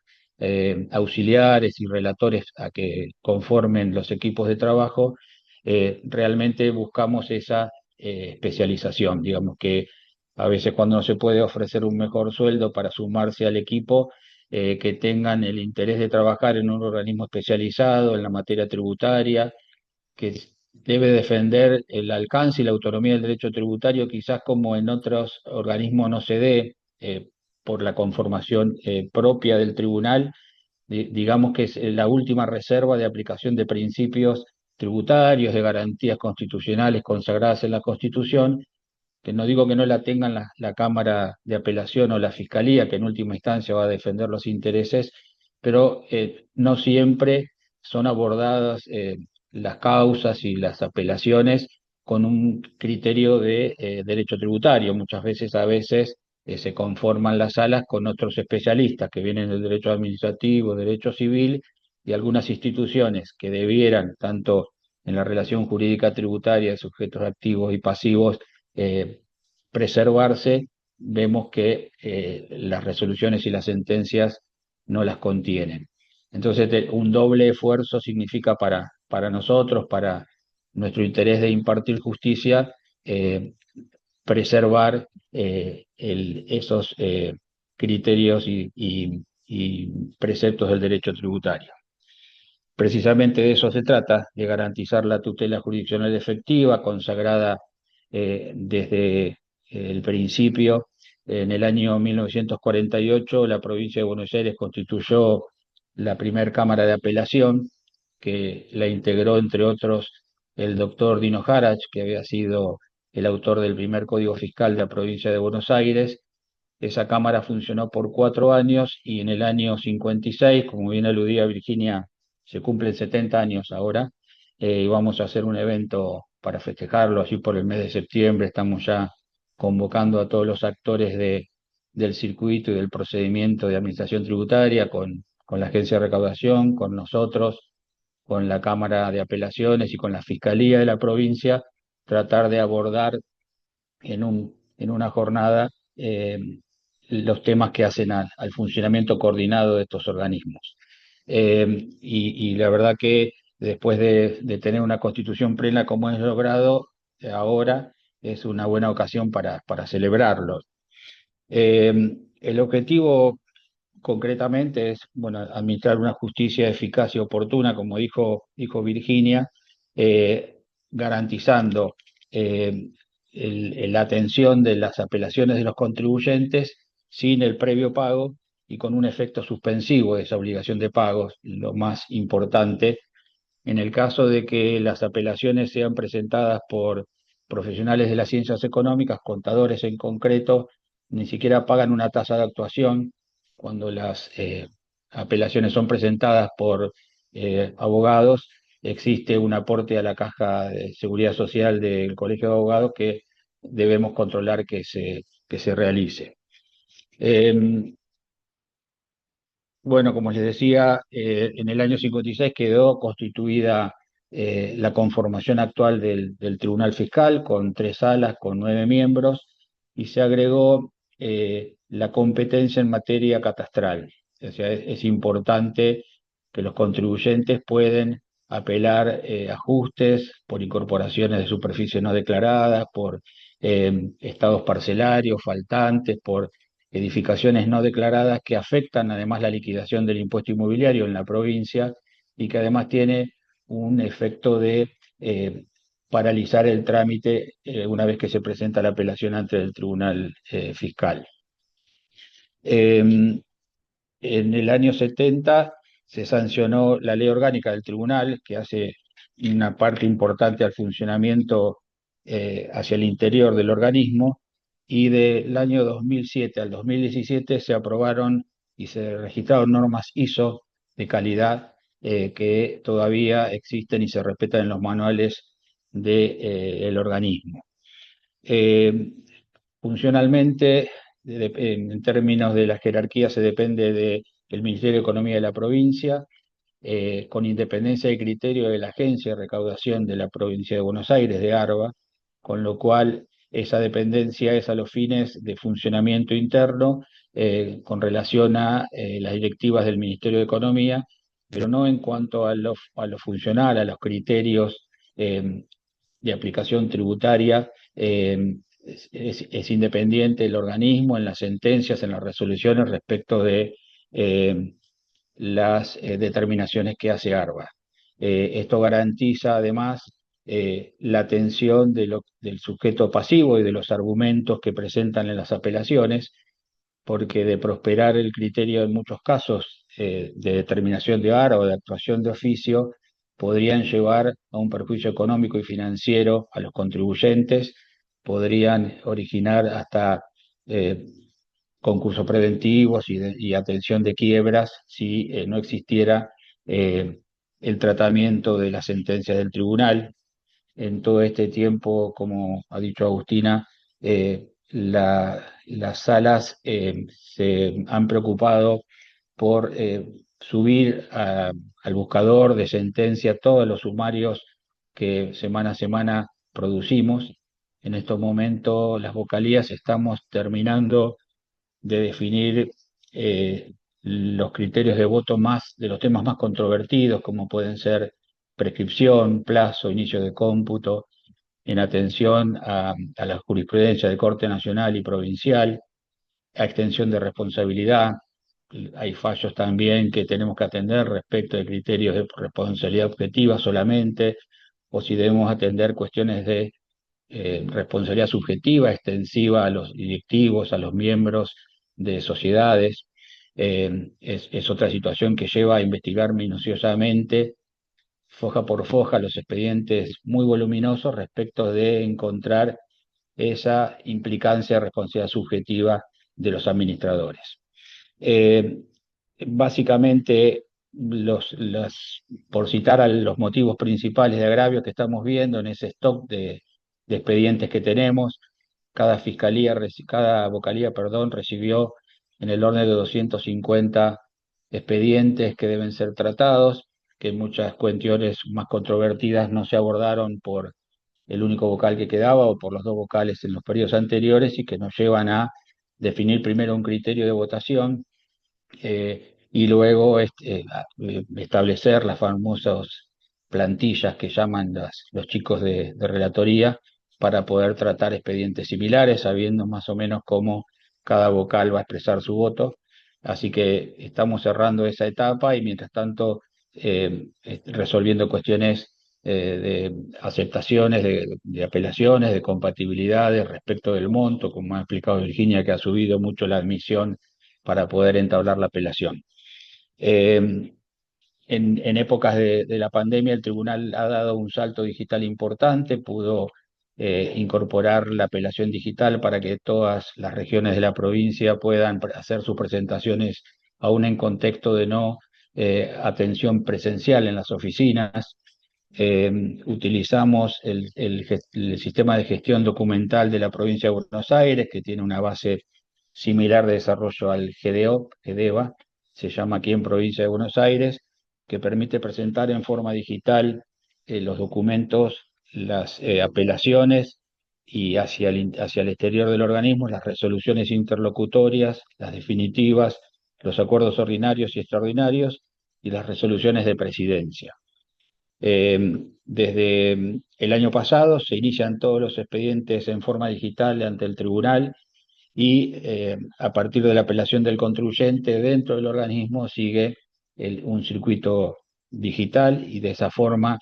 auxiliares y relatores a que conformen los equipos de trabajo, realmente buscamos esa especialización. Digamos que a veces cuando no se puede ofrecer un mejor sueldo para sumarse al equipo, que tengan el interés de trabajar en un organismo especializado en la materia tributaria, que debe defender el alcance y la autonomía del derecho tributario, quizás como en otros organismos no se dé, por la conformación propia del tribunal. Digamos que es la última reserva de aplicación de principios tributarios, de garantías constitucionales consagradas en la Constitución, que no digo que no la tengan la Cámara de Apelación o la Fiscalía, que en última instancia va a defender los intereses, pero no siempre son abordadas las causas y las apelaciones con un criterio de derecho tributario. Muchas veces, se conforman las salas con otros especialistas que vienen del derecho administrativo, derecho civil, y algunas instituciones que debieran, tanto en la relación jurídica tributaria de sujetos activos y pasivos, eh, preservarse, vemos que las resoluciones y las sentencias no las contienen. Entonces, un doble esfuerzo significa para nosotros, para nuestro interés de impartir justicia, preservar esos criterios y preceptos del derecho tributario. Precisamente de eso se trata, de garantizar la tutela jurisdiccional efectiva, consagrada desde el principio. En el año 1948, la provincia de Buenos Aires constituyó la primer Cámara de Apelación, que la integró, entre otros, el doctor Dino Jarach, que había sido el autor del primer Código Fiscal de la provincia de Buenos Aires. Esa Cámara funcionó por 4 años y en el año 56, como bien aludía Virginia, se cumplen 70 años ahora, y vamos a hacer un evento para festejarlo allí por el mes de septiembre. Estamos ya convocando a todos los actores del circuito y del procedimiento de administración tributaria, con la Agencia de Recaudación, con nosotros, con la Cámara de Apelaciones y con la Fiscalía de la provincia, tratar de abordar en una jornada los temas que hacen al funcionamiento coordinado de estos organismos. Y la verdad que después de tener una constitución plena como es logrado, ahora es una buena ocasión para celebrarlo. El objetivo concretamente es, bueno, administrar una justicia eficaz y oportuna, como dijo Virginia, garantizando eh, la atención de las apelaciones de los contribuyentes sin el previo pago y con un efecto suspensivo de esa obligación de pagos, lo más importante. En el caso de que las apelaciones sean presentadas por profesionales de las ciencias económicas, contadores en concreto, ni siquiera pagan una tasa de actuación. Cuando las apelaciones son presentadas por abogados, existe un aporte a la caja de seguridad social del Colegio de Abogados que debemos controlar que se realice. Bueno, como les decía, en el año 56 quedó constituida la conformación actual del Tribunal Fiscal, con 3 salas, con 9 miembros, y se agregó la competencia en materia catastral. O sea, es importante que los contribuyentes pueden apelar ajustes por incorporaciones de superficies no declaradas, por estados parcelarios, faltantes, por edificaciones no declaradas que afectan además la liquidación del impuesto inmobiliario en la provincia y que además tiene un efecto de paralizar el trámite una vez que se presenta la apelación ante el Tribunal Fiscal. En el año 70 se sancionó la ley orgánica del tribunal, que hace una parte importante al funcionamiento hacia el interior del organismo, y del año 2007 al 2017 se aprobaron y se registraron normas ISO de calidad que todavía existen y se respetan en los manuales del organismo. Eh, Funcionalmente, en términos de la jerarquía, se depende del Ministerio de Economía de la provincia, con independencia de criterio de la Agencia de Recaudación de la provincia de Buenos Aires, de ARBA, con lo cual esa dependencia es a los fines de funcionamiento interno con relación a las directivas del Ministerio de Economía, pero no en cuanto a lo funcional, a los criterios de aplicación tributaria. Es independiente el organismo en las sentencias, en las resoluciones respecto de las determinaciones que hace ARBA. Esto garantiza además la atención del sujeto pasivo y de los argumentos que presentan en las apelaciones, porque de prosperar el criterio en muchos casos de determinación de ARBA o de actuación de oficio, podrían llevar a un perjuicio económico y financiero a los contribuyentes, podrían originar hasta concursos preventivos y atención de quiebras si no existiera eh, el tratamiento de la sentencia del tribunal. En todo este tiempo, como ha dicho Agustina, las salas se han preocupado por subir al buscador de sentencia todos los sumarios que semana a semana producimos. En estos momentos, las vocalías estamos terminando de definir los criterios de voto más de los temas más controvertidos, como pueden ser prescripción, plazo, inicio de cómputo, en atención a la jurisprudencia de Corte Nacional y Provincial, a extensión de responsabilidad. Hay fallos también que tenemos que atender respecto de criterios de responsabilidad objetiva solamente, o si debemos atender cuestiones de responsabilidad subjetiva extensiva a los directivos, a los miembros de sociedades. Es otra situación que lleva a investigar minuciosamente, foja por foja, los expedientes muy voluminosos respecto de encontrar esa implicancia de responsabilidad subjetiva de los administradores. Básicamente, por citar a los motivos principales de agravio que estamos viendo en ese stock de expedientes que tenemos, cada vocalía, perdón, recibió en el orden de 250 expedientes que deben ser tratados, que muchas cuestiones más controvertidas no se abordaron por el único vocal que quedaba o por los 2 vocales en los periodos anteriores, y que nos llevan a definir primero un criterio de votación y luego establecer las famosas plantillas que llaman los chicos de relatoría para poder tratar expedientes similares, sabiendo más o menos cómo cada vocal va a expresar su voto. Así que estamos cerrando esa etapa y mientras tanto resolviendo cuestiones de aceptaciones, de apelaciones, de compatibilidades respecto del monto, como ha explicado Virginia, que ha subido mucho la admisión para poder entablar la apelación. En épocas de la pandemia, el tribunal ha dado un salto digital importante, pudo incorporar la apelación digital para que todas las regiones de la provincia puedan hacer sus presentaciones aún en contexto de no atención presencial en las oficinas. Utilizamos el sistema de gestión documental de la provincia de Buenos Aires, que tiene una base similar de desarrollo al GEDEVA, se llama aquí en provincia de Buenos Aires, que permite presentar en forma digital los documentos, las apelaciones y hacia el exterior del organismo las resoluciones interlocutorias, las definitivas, los acuerdos ordinarios y extraordinarios y las resoluciones de presidencia. Desde el año pasado se inician todos los expedientes en forma digital ante el tribunal y a partir de la apelación del contribuyente dentro del organismo sigue un circuito digital y de esa forma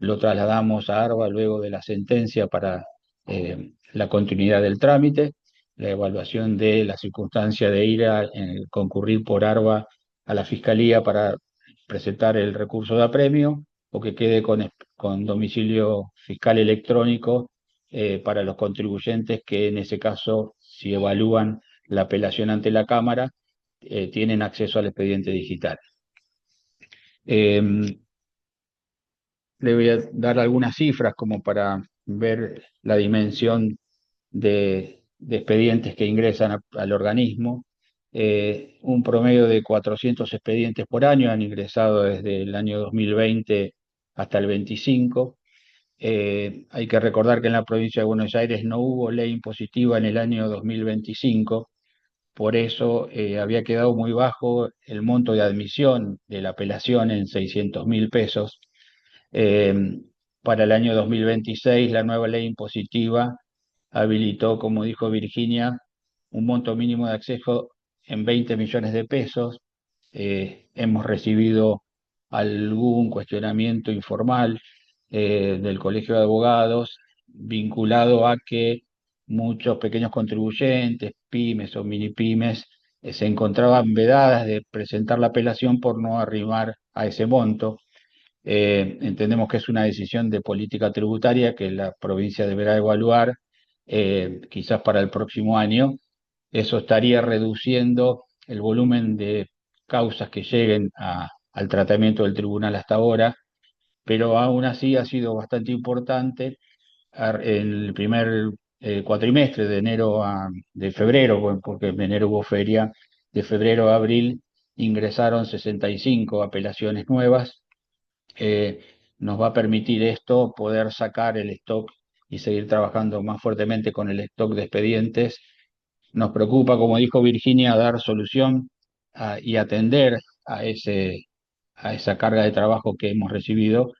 lo trasladamos a ARBA luego de la sentencia para la continuidad del trámite, la evaluación de la circunstancia de ir a concurrir por ARBA a la Fiscalía para presentar el recurso de apremio o que quede con domicilio fiscal electrónico para los contribuyentes que en ese caso, si evalúan la apelación ante la Cámara, tienen acceso al expediente digital. Le voy a dar algunas cifras como para ver la dimensión de expedientes que ingresan al organismo. Un promedio de 400 expedientes por año han ingresado desde el año 2020 hasta el 25. Hay que recordar que en la provincia de Buenos Aires no hubo ley impositiva en el año 2025, por eso había quedado muy bajo el monto de admisión de la apelación en 600.000 pesos. Eh, para el año 2026, la nueva ley impositiva habilitó, como dijo Virginia, un monto mínimo de acceso en 20 millones de pesos. Hemos recibido algún cuestionamiento informal del Colegio de Abogados vinculado a que muchos pequeños contribuyentes, pymes o mini pymes, se encontraban vedadas de presentar la apelación por no arrimar a ese monto. Entendemos que es una decisión de política tributaria que la provincia deberá evaluar quizás para el próximo año. Eso estaría reduciendo el volumen de causas que lleguen al tratamiento del tribunal hasta ahora, pero aún así ha sido bastante importante. En el primer cuatrimestre de de febrero, bueno, porque en enero hubo feria, de febrero a abril ingresaron 65 apelaciones nuevas. Nos va a permitir esto poder sacar el stock y seguir trabajando más fuertemente con el stock de expedientes. Nos preocupa, como dijo Virginia, dar solución y atender a esa carga de trabajo que hemos recibido.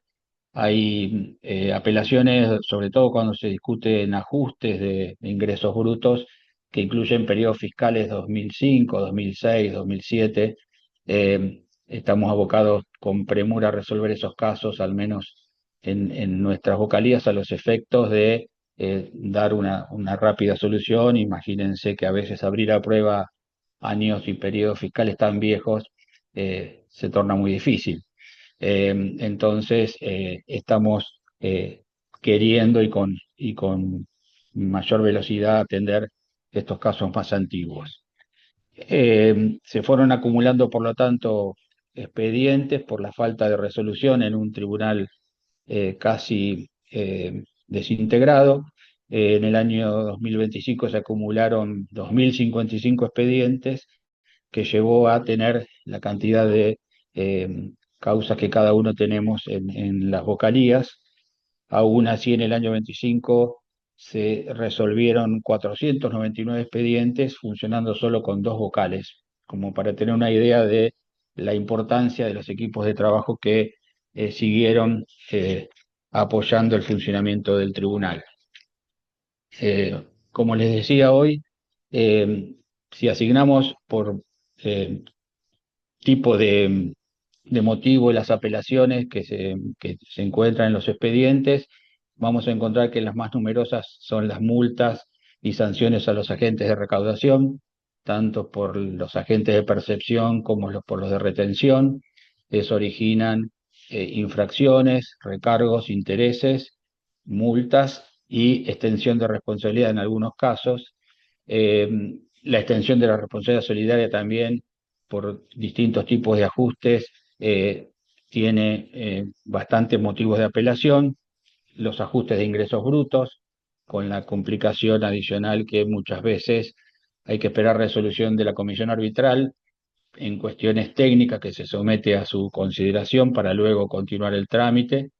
Hay apelaciones, sobre todo cuando se discuten ajustes de ingresos brutos, que incluyen periodos fiscales 2005, 2006, 2007. Estamos abocados con premura a resolver esos casos, al menos en nuestras vocalías, a los efectos de dar una rápida solución. Imagínense que a veces abrir a prueba años y periodos fiscales tan viejos se torna muy difícil. Entonces, estamos queriendo y con mayor velocidad atender estos casos más antiguos. Se fueron acumulando, por lo tanto, expedientes por la falta de resolución en un tribunal casi desintegrado. En el año 2025 se acumularon 2.055 expedientes, que llevó a tener la cantidad de causas que cada uno tenemos en las vocalías. Aún así, en el año 25 se resolvieron 499 expedientes funcionando solo con 2 vocales, como para tener una idea de la importancia de los equipos de trabajo que siguieron apoyando el funcionamiento del tribunal. Como les decía hoy, si asignamos por tipo de motivo las apelaciones que se encuentran en los expedientes, vamos a encontrar que las más numerosas son las multas y sanciones a los agentes de recaudación, tanto por los agentes de percepción como por los de retención. Eso originan infracciones, recargos, intereses, multas y extensión de responsabilidad en algunos casos. Eh, la extensión de la responsabilidad solidaria también por distintos tipos de ajustes tiene bastantes motivos de apelación. Los ajustes de ingresos brutos, con la complicación adicional que muchas veces hay que esperar resolución de la comisión arbitral en cuestiones técnicas que se somete a su consideración para luego continuar el trámite.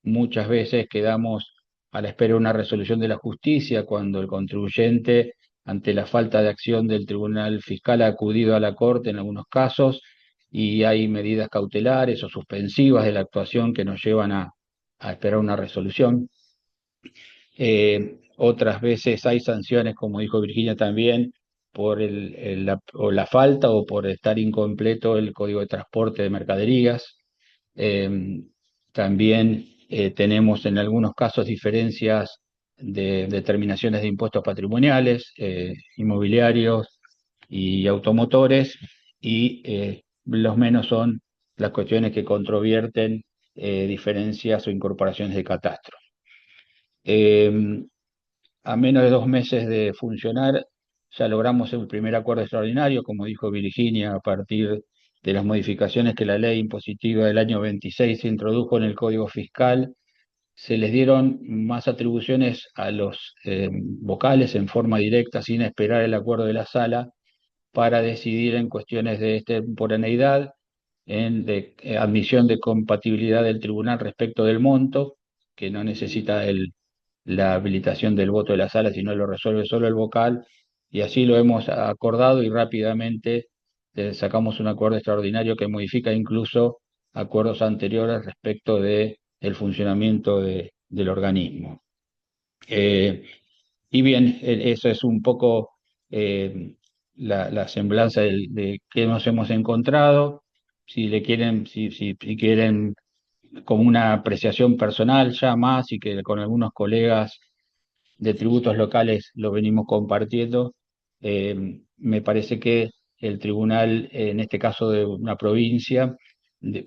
Muchas veces quedamos a la espera de una resolución de la justicia cuando el contribuyente, ante la falta de acción del Tribunal Fiscal, ha acudido a la Corte en algunos casos y hay medidas cautelares o suspensivas de la actuación que nos llevan a esperar una resolución. Otras veces hay sanciones, como dijo Virginia también, por o la falta o por estar incompleto el código de transporte de mercaderías. Eh, También tenemos en algunos casos diferencias de determinaciones de impuestos patrimoniales, inmobiliarios y automotores, y los menos son las cuestiones que controvierten diferencias o incorporaciones de catastro. Eh, a menos de 2 meses de funcionar, ya logramos el primer acuerdo extraordinario, como dijo Virginia, a partir de las modificaciones que la ley impositiva del año 26 introdujo en el Código Fiscal. Se les dieron más atribuciones a los vocales en forma directa, sin esperar el acuerdo de la sala, para decidir en cuestiones de extemporaneidad, admisión de compatibilidad del tribunal respecto del monto, que no necesita la habilitación del voto de la sala, sino lo resuelve solo el vocal, y así lo hemos acordado y rápidamente sacamos un acuerdo extraordinario que modifica incluso acuerdos anteriores respecto de el funcionamiento del organismo. Y bien, eso es un poco la semblanza de qué nos hemos encontrado. Si quieren como una apreciación personal ya más y que con algunos colegas de tributos locales lo venimos compartiendo. Me parece que el tribunal, en este caso de una provincia,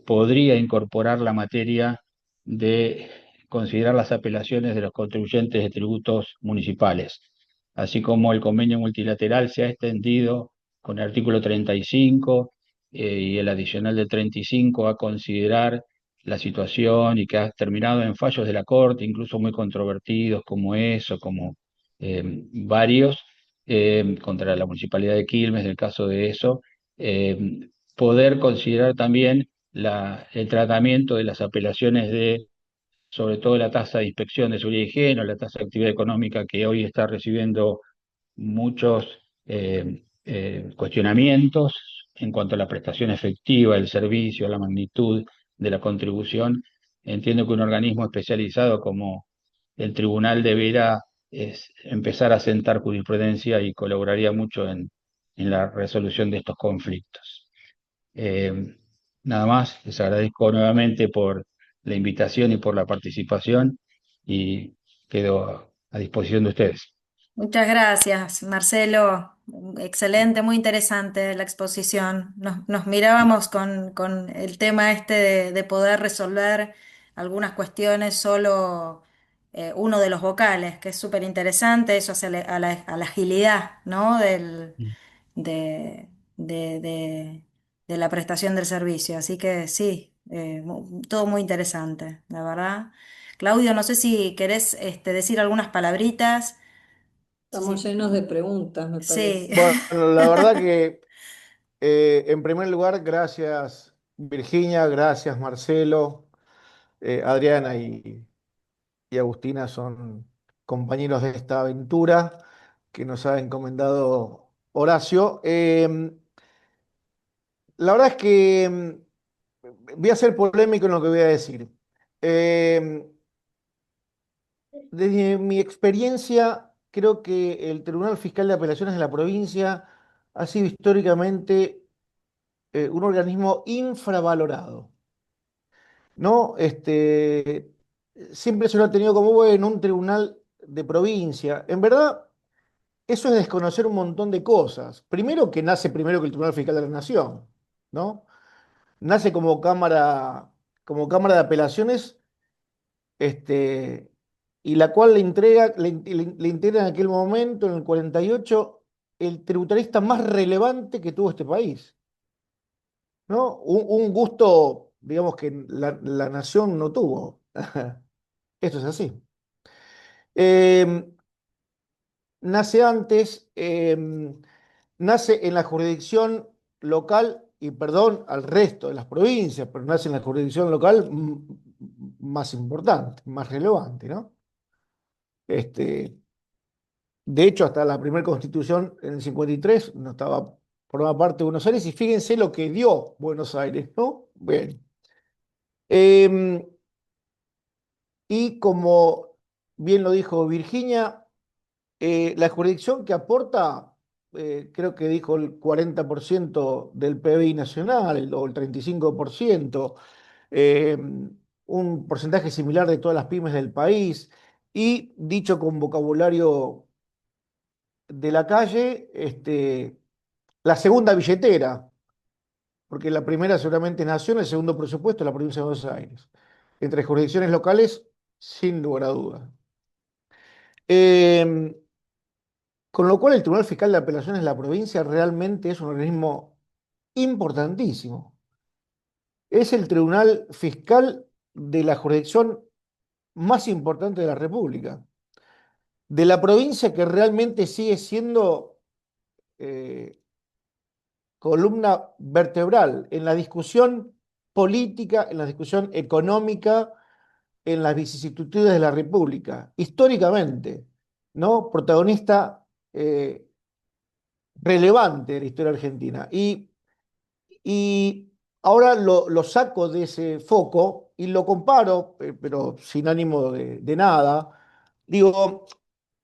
podría incorporar la materia de considerar las apelaciones de los contribuyentes de tributos municipales, así como el convenio multilateral se ha extendido con el artículo 35 y el adicional del 35 a considerar la situación y que ha terminado en fallos de la Corte, incluso muy controvertidos como eso, como varios, contra la Municipalidad de Quilmes, en el caso de eso, eh, poder considerar también el tratamiento de las apelaciones de, sobre todo la tasa de inspección de seguridad y higiene, o la tasa de actividad económica que hoy está recibiendo muchos cuestionamientos en cuanto a la prestación efectiva del servicio, a la magnitud de la contribución. Entiendo que un organismo especializado como el tribunal deberá empezar a sentar jurisprudencia y colaboraría mucho en la resolución de estos conflictos. Eh, Nada más, les agradezco nuevamente por la invitación y por la participación y quedo a disposición de ustedes. Muchas gracias, Marcelo. Excelente, muy interesante la exposición. Nos mirábamos con el tema este de poder resolver algunas cuestiones solo uno de los vocales, que es súper interesante. Eso hace a la agilidad, ¿no? De, de, de- de la prestación del servicio. Así que sí, todo muy interesante, la verdad. Claudio, no sé si querés decir algunas palabritas. Estamos Sí, llenos de preguntas, me sí. parece. Bueno, la verdad que en primer lugar, gracias Virginia, gracias Marcelo, Adriana y Agustina son compañeros de esta aventura que nos ha encomendado Horacio. La verdad es que voy a ser polémico en lo que voy a decir. Eh, Desde mi experiencia, creo que el Tribunal Fiscal de Apelaciones de la provincia ha sido históricamente un organismo infravalorado, ¿no? Siempre se lo ha tenido como, bueno, un tribunal de provincia. En verdad, eso es desconocer un montón de cosas. Primero, que nace primero que el Tribunal Fiscal de la Nación, ¿no? Nace como cámara de apelaciones, este, y la cual le integra en aquel momento, en el 48, el tributarista más relevante que tuvo este país, ¿no? Un gusto, digamos, que la nación no tuvo. Esto es así. Eh, nace antes, nace en la jurisdicción local, y perdón al resto de las provincias, pero nace en la jurisdicción local más importante, más relevante, ¿no? Este, de hecho, hasta la primera constitución en el 53 no estaba, formaba parte de Buenos Aires, y fíjense lo que dio Buenos Aires, ¿no? Bien. Em, y como bien lo dijo Virginia, la jurisdicción que aporta, creo que dijo el 40% del PBI nacional, o el 35%, eh, un porcentaje similar de todas las pymes del país, y dicho con vocabulario de la calle, la segunda billetera, porque la primera seguramente nació, el segundo presupuesto la provincia de Buenos Aires. Entre jurisdicciones locales, sin lugar a dudas. Eh, con lo cual, el Tribunal Fiscal de Apelaciones de la provincia realmente es un organismo importantísimo. Es el tribunal fiscal de la jurisdicción más importante de la República, de la provincia que realmente sigue siendo eh, columna vertebral en la discusión política, en la discusión económica, en las vicisitudes de la República, históricamente, ¿no? Protagonista relevante de la historia argentina. Y ahora lo saco de ese foco y lo comparo, pero sin ánimo de nada. Digo,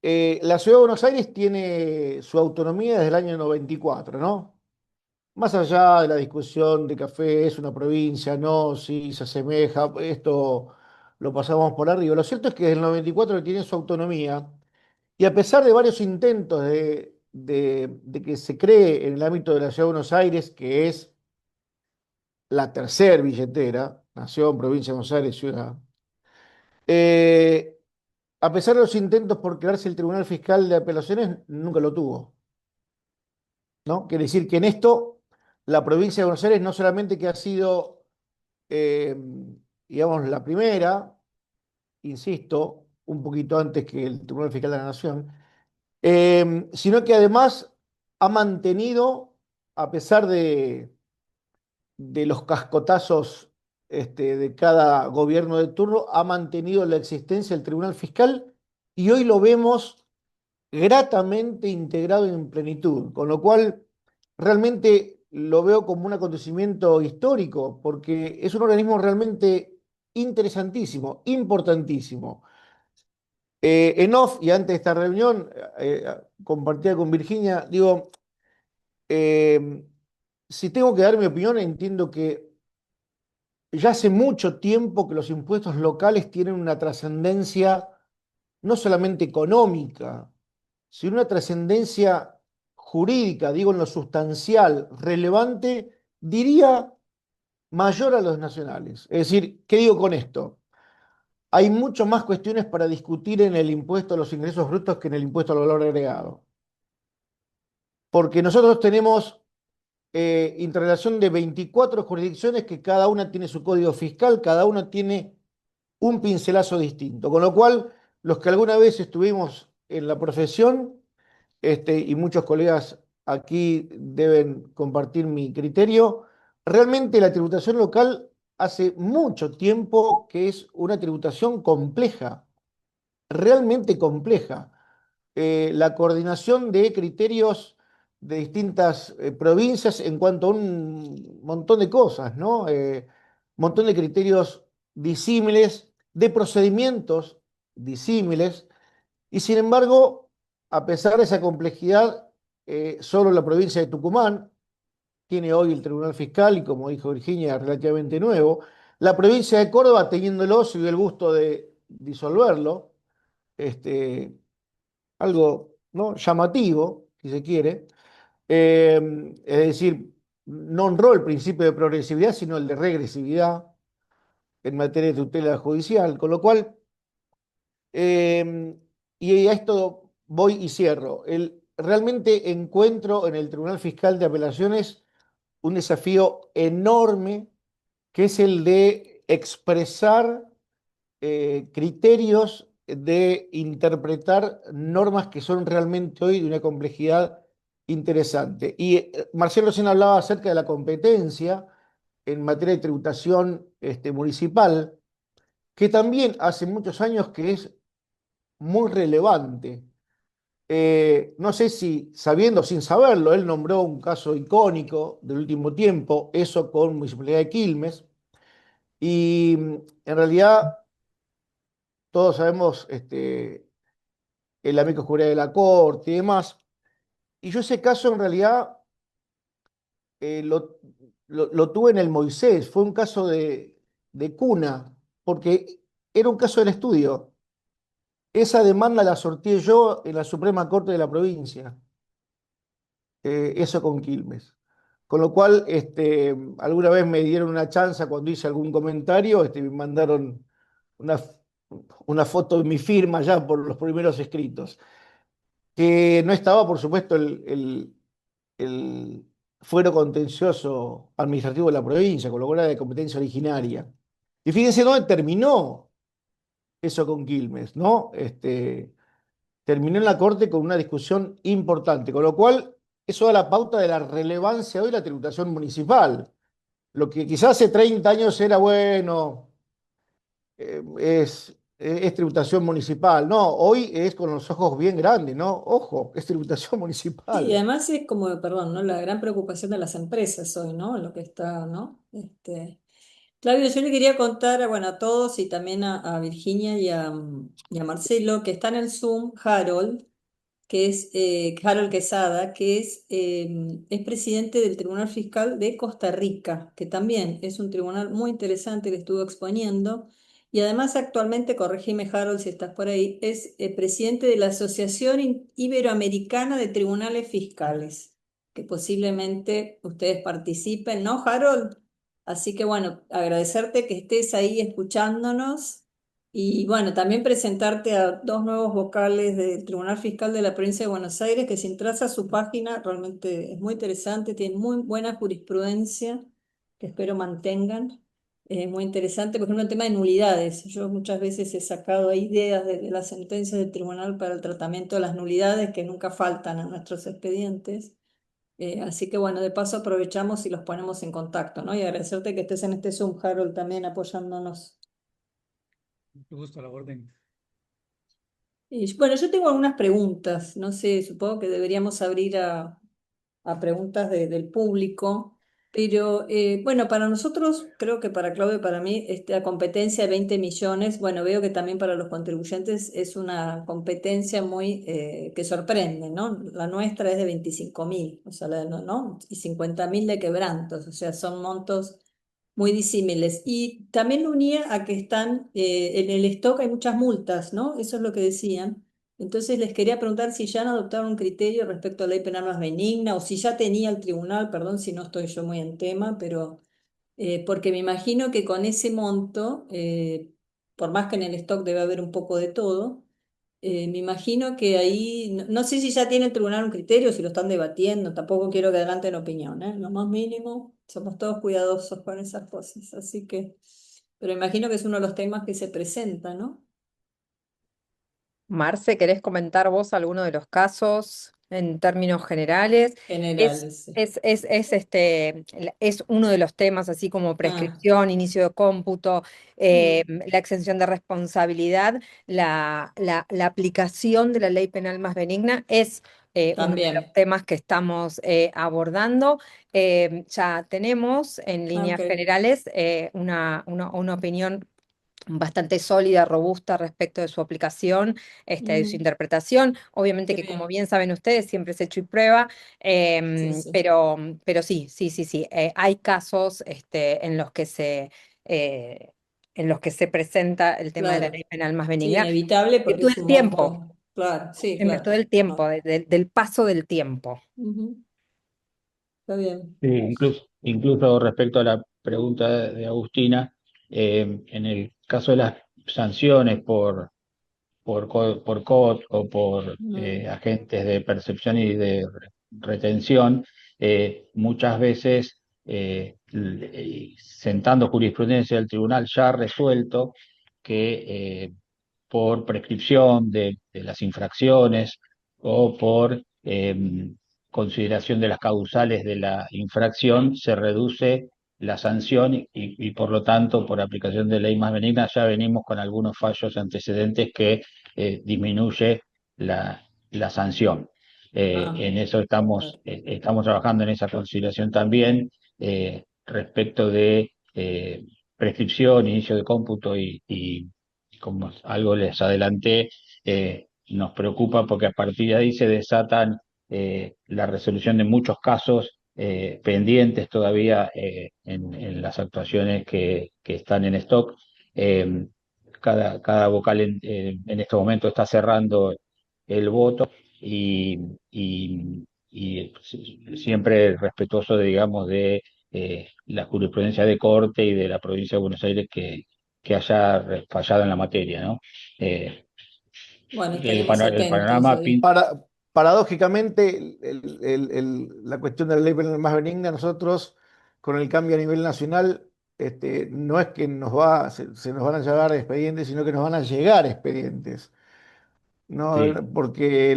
la ciudad de Buenos Aires tiene su autonomía desde el año 94, ¿no? Más allá de la discusión de Café, es una provincia, no, si se asemeja, esto lo pasamos por arriba. Lo cierto es que desde el 94 tiene su autonomía, y a pesar de varios intentos de que se cree en el ámbito de la ciudad de Buenos Aires, que es la tercer billetera, nación, provincia de Buenos Aires, ciudad, eh, a pesar de los intentos por crearse el Tribunal Fiscal de Apelaciones, nunca lo tuvo, ¿no? Quiere decir que en esto la provincia de Buenos Aires no solamente que ha sido, eh, digamos, la primera, insisto, un poquito antes que el Tribunal Fiscal de la Nación, sino que además ha mantenido, a pesar de los cascotazos de cada gobierno de turno, ha mantenido la existencia del Tribunal Fiscal, y hoy lo vemos gratamente integrado en plenitud, con lo cual realmente lo veo como un acontecimiento histórico, porque es un organismo realmente interesantísimo, importantísimo. En off, y antes de esta reunión, compartida con Virginia, digo, eh, si tengo que dar mi opinión, entiendo que ya hace mucho tiempo que los impuestos locales tienen una trascendencia no solamente económica, sino una trascendencia jurídica, digo en lo sustancial, relevante, diría mayor a los nacionales. Es decir, ¿qué digo con esto? Hay mucho más cuestiones para discutir en el impuesto a los ingresos brutos que en el impuesto al valor agregado. Porque nosotros tenemos interrelación de 24 jurisdicciones que cada una tiene su código fiscal, cada una tiene un pincelazo distinto. Con lo cual, los que alguna vez estuvimos en la profesión, y muchos colegas aquí deben compartir mi criterio, realmente la tributación local hace mucho tiempo que es una tributación compleja, realmente compleja. La coordinación de criterios de distintas provincias en cuanto a un montón de cosas, ¿no? Montón de criterios disímiles, de procedimientos disímiles, y sin embargo, a pesar de esa complejidad, solo la provincia de Tucumán tiene hoy el Tribunal Fiscal, y como dijo Virginia, relativamente nuevo. La provincia de Córdoba, teniéndolo, se dio el gusto de disolverlo. Este, algo ¿no? Llamativo, si se quiere. Es decir, no honró el principio de progresividad, sino el de regresividad en materia de tutela judicial, con lo cual, eh, y a esto voy y cierro, realmente encuentro en el Tribunal Fiscal de Apelaciones un desafío enorme, que es el de expresar criterios de interpretar normas que son realmente hoy de una complejidad interesante. Y Marcelo recién hablaba acerca de la competencia en materia de tributación municipal, que también hace muchos años que es muy relevante. No sé si sabiendo o sin saberlo, él nombró un caso icónico del último tiempo, eso con Municipalidad de Quilmes, y en realidad todos sabemos el amigo jurídico de la Corte y demás. Y yo ese caso en realidad eh, lo, lo tuve en el Moisés, fue un caso de cuna, porque era un caso del estudio. Esa demanda la sorteé yo en la Suprema Corte de la provincia, eso con Quilmes. Con lo cual, alguna vez me dieron una chance cuando hice algún comentario, me mandaron una, una foto de mi firma ya por los primeros escritos. Que no estaba, por supuesto, el fuero contencioso administrativo de la provincia, con lo cual era de competencia originaria. Y fíjense dónde terminó eso con Quilmes, ¿no? Terminó en la Corte con una discusión importante, con lo cual eso da la pauta de la relevancia hoy de la tributación municipal. Lo que quizás hace 30 años era bueno, es tributación municipal. No, hoy es con los ojos bien grandes, ¿no? Ojo, es tributación Sí, y municipal. además es como, perdón, ¿no? La gran preocupación de las empresas hoy, ¿no? Lo que está, ¿no? Claudio, yo le quería contar, bueno, a todos y también a Virginia y a Marcelo, que está en el Zoom, Harold, que es Harold Quesada, que es presidente del Tribunal Fiscal de Costa Rica, que también es un tribunal muy interesante que estuvo exponiendo. Y además actualmente, corregime Harold si estás por ahí, es presidente de la Asociación Iberoamericana de Tribunales Fiscales, que posiblemente ustedes participen, ¿no, Harold? Así que bueno, agradecerte que estés ahí escuchándonos. Y bueno, también presentarte a dos nuevos vocales del Tribunal Fiscal de la Provincia de Buenos Aires, que si entras a su página realmente es muy interesante, tiene muy buena jurisprudencia, que espero mantengan. Es muy interesante, por ejemplo, el tema de nulidades. Yo muchas veces he sacado ahí ideas de las sentencias del tribunal para el tratamiento de las nulidades que nunca faltan en nuestros expedientes. Así que bueno, de paso aprovechamos y los ponemos en contacto, ¿no? Y agradecerte que estés en este Zoom, Harold, también apoyándonos. Mucho gusto a la orden. Bueno, yo tengo algunas preguntas, no sé, supongo que deberíamos abrir a preguntas del público, pero bueno, para nosotros, creo que para Claudio y para mí, esta competencia de 20 millones, bueno, veo que también para los contribuyentes es una competencia muy que sorprende, ¿no? La nuestra es de 25.000, o sea, ¿no? Y 50.000 de quebrantos, o sea, son montos muy disímiles. Y también lo unía a que están en el stock hay muchas multas, ¿no? Eso es lo que decían. Entonces les quería preguntar si ya han adoptado un criterio respecto a la ley penal más benigna o si ya tenía el tribunal, perdón si no estoy yo muy en tema, pero porque me imagino que con ese monto, por más que en el stock debe haber un poco de todo, me imagino que ahí, no sé si ya tiene el tribunal un criterio, si lo están debatiendo, tampoco quiero que adelanten opinión, ¿eh? Lo más mínimo, somos todos cuidadosos con esas cosas, así que, pero imagino que es uno de los temas que se presenta, ¿no? Marce, ¿querés comentar vos alguno de los casos en términos generales? Es, Generales, sí. es uno de los temas, así como Ah, prescripción, inicio de cómputo, mm, la exención de responsabilidad, la aplicación de la ley penal más benigna es uno de los también, temas que estamos abordando. Ya tenemos en líneas ok. generales una opinión bastante sólida, robusta respecto de su aplicación, de su Mm, interpretación. Obviamente qué que, como bien, bien saben ustedes, siempre es hecho y prueba, sí, sí. pero sí, sí, sí, sí. Hay casos en los que se presenta el tema de la Claro, ley penal más sí, benigna, inevitable porque virtud es del un tiempo. monto. Claro, sí, En virtud claro. del tiempo, No. del paso del tiempo. Ujú, está bien. Sí, incluso respecto a la pregunta de Agustina, en el caso de las sanciones por COT o por Mm, agentes de percepción y de retención, muchas veces sentando jurisprudencia del tribunal ya ha resuelto que por prescripción de las infracciones o por consideración de las causales de la infracción, se reduce la sanción y por lo tanto, por aplicación de ley más benigna, ya venimos con algunos fallos antecedentes que disminuye la sanción. ah, En eso estamos, claro. estamos trabajando en esa consideración también respecto de prescripción, inicio de cómputo y como algo les adelanté, nos preocupa porque a partir de ahí se desatan la resolución de muchos casos pendientes todavía en las actuaciones que están en stock. Eh, cada vocal en este momento está cerrando el voto y, siempre respetuoso, digamos, de la jurisprudencia de corte y de la provincia de Buenos Aires que haya fallado en la materia, ¿no? Eh, Bueno, estaremos el atentos panorama ahí. Paradójicamente, la cuestión de la ley penal más benigna, nosotros, con el cambio a nivel nacional, no es que se nos van a llegar expedientes, sino que nos van a llegar expedientes. No, sí, porque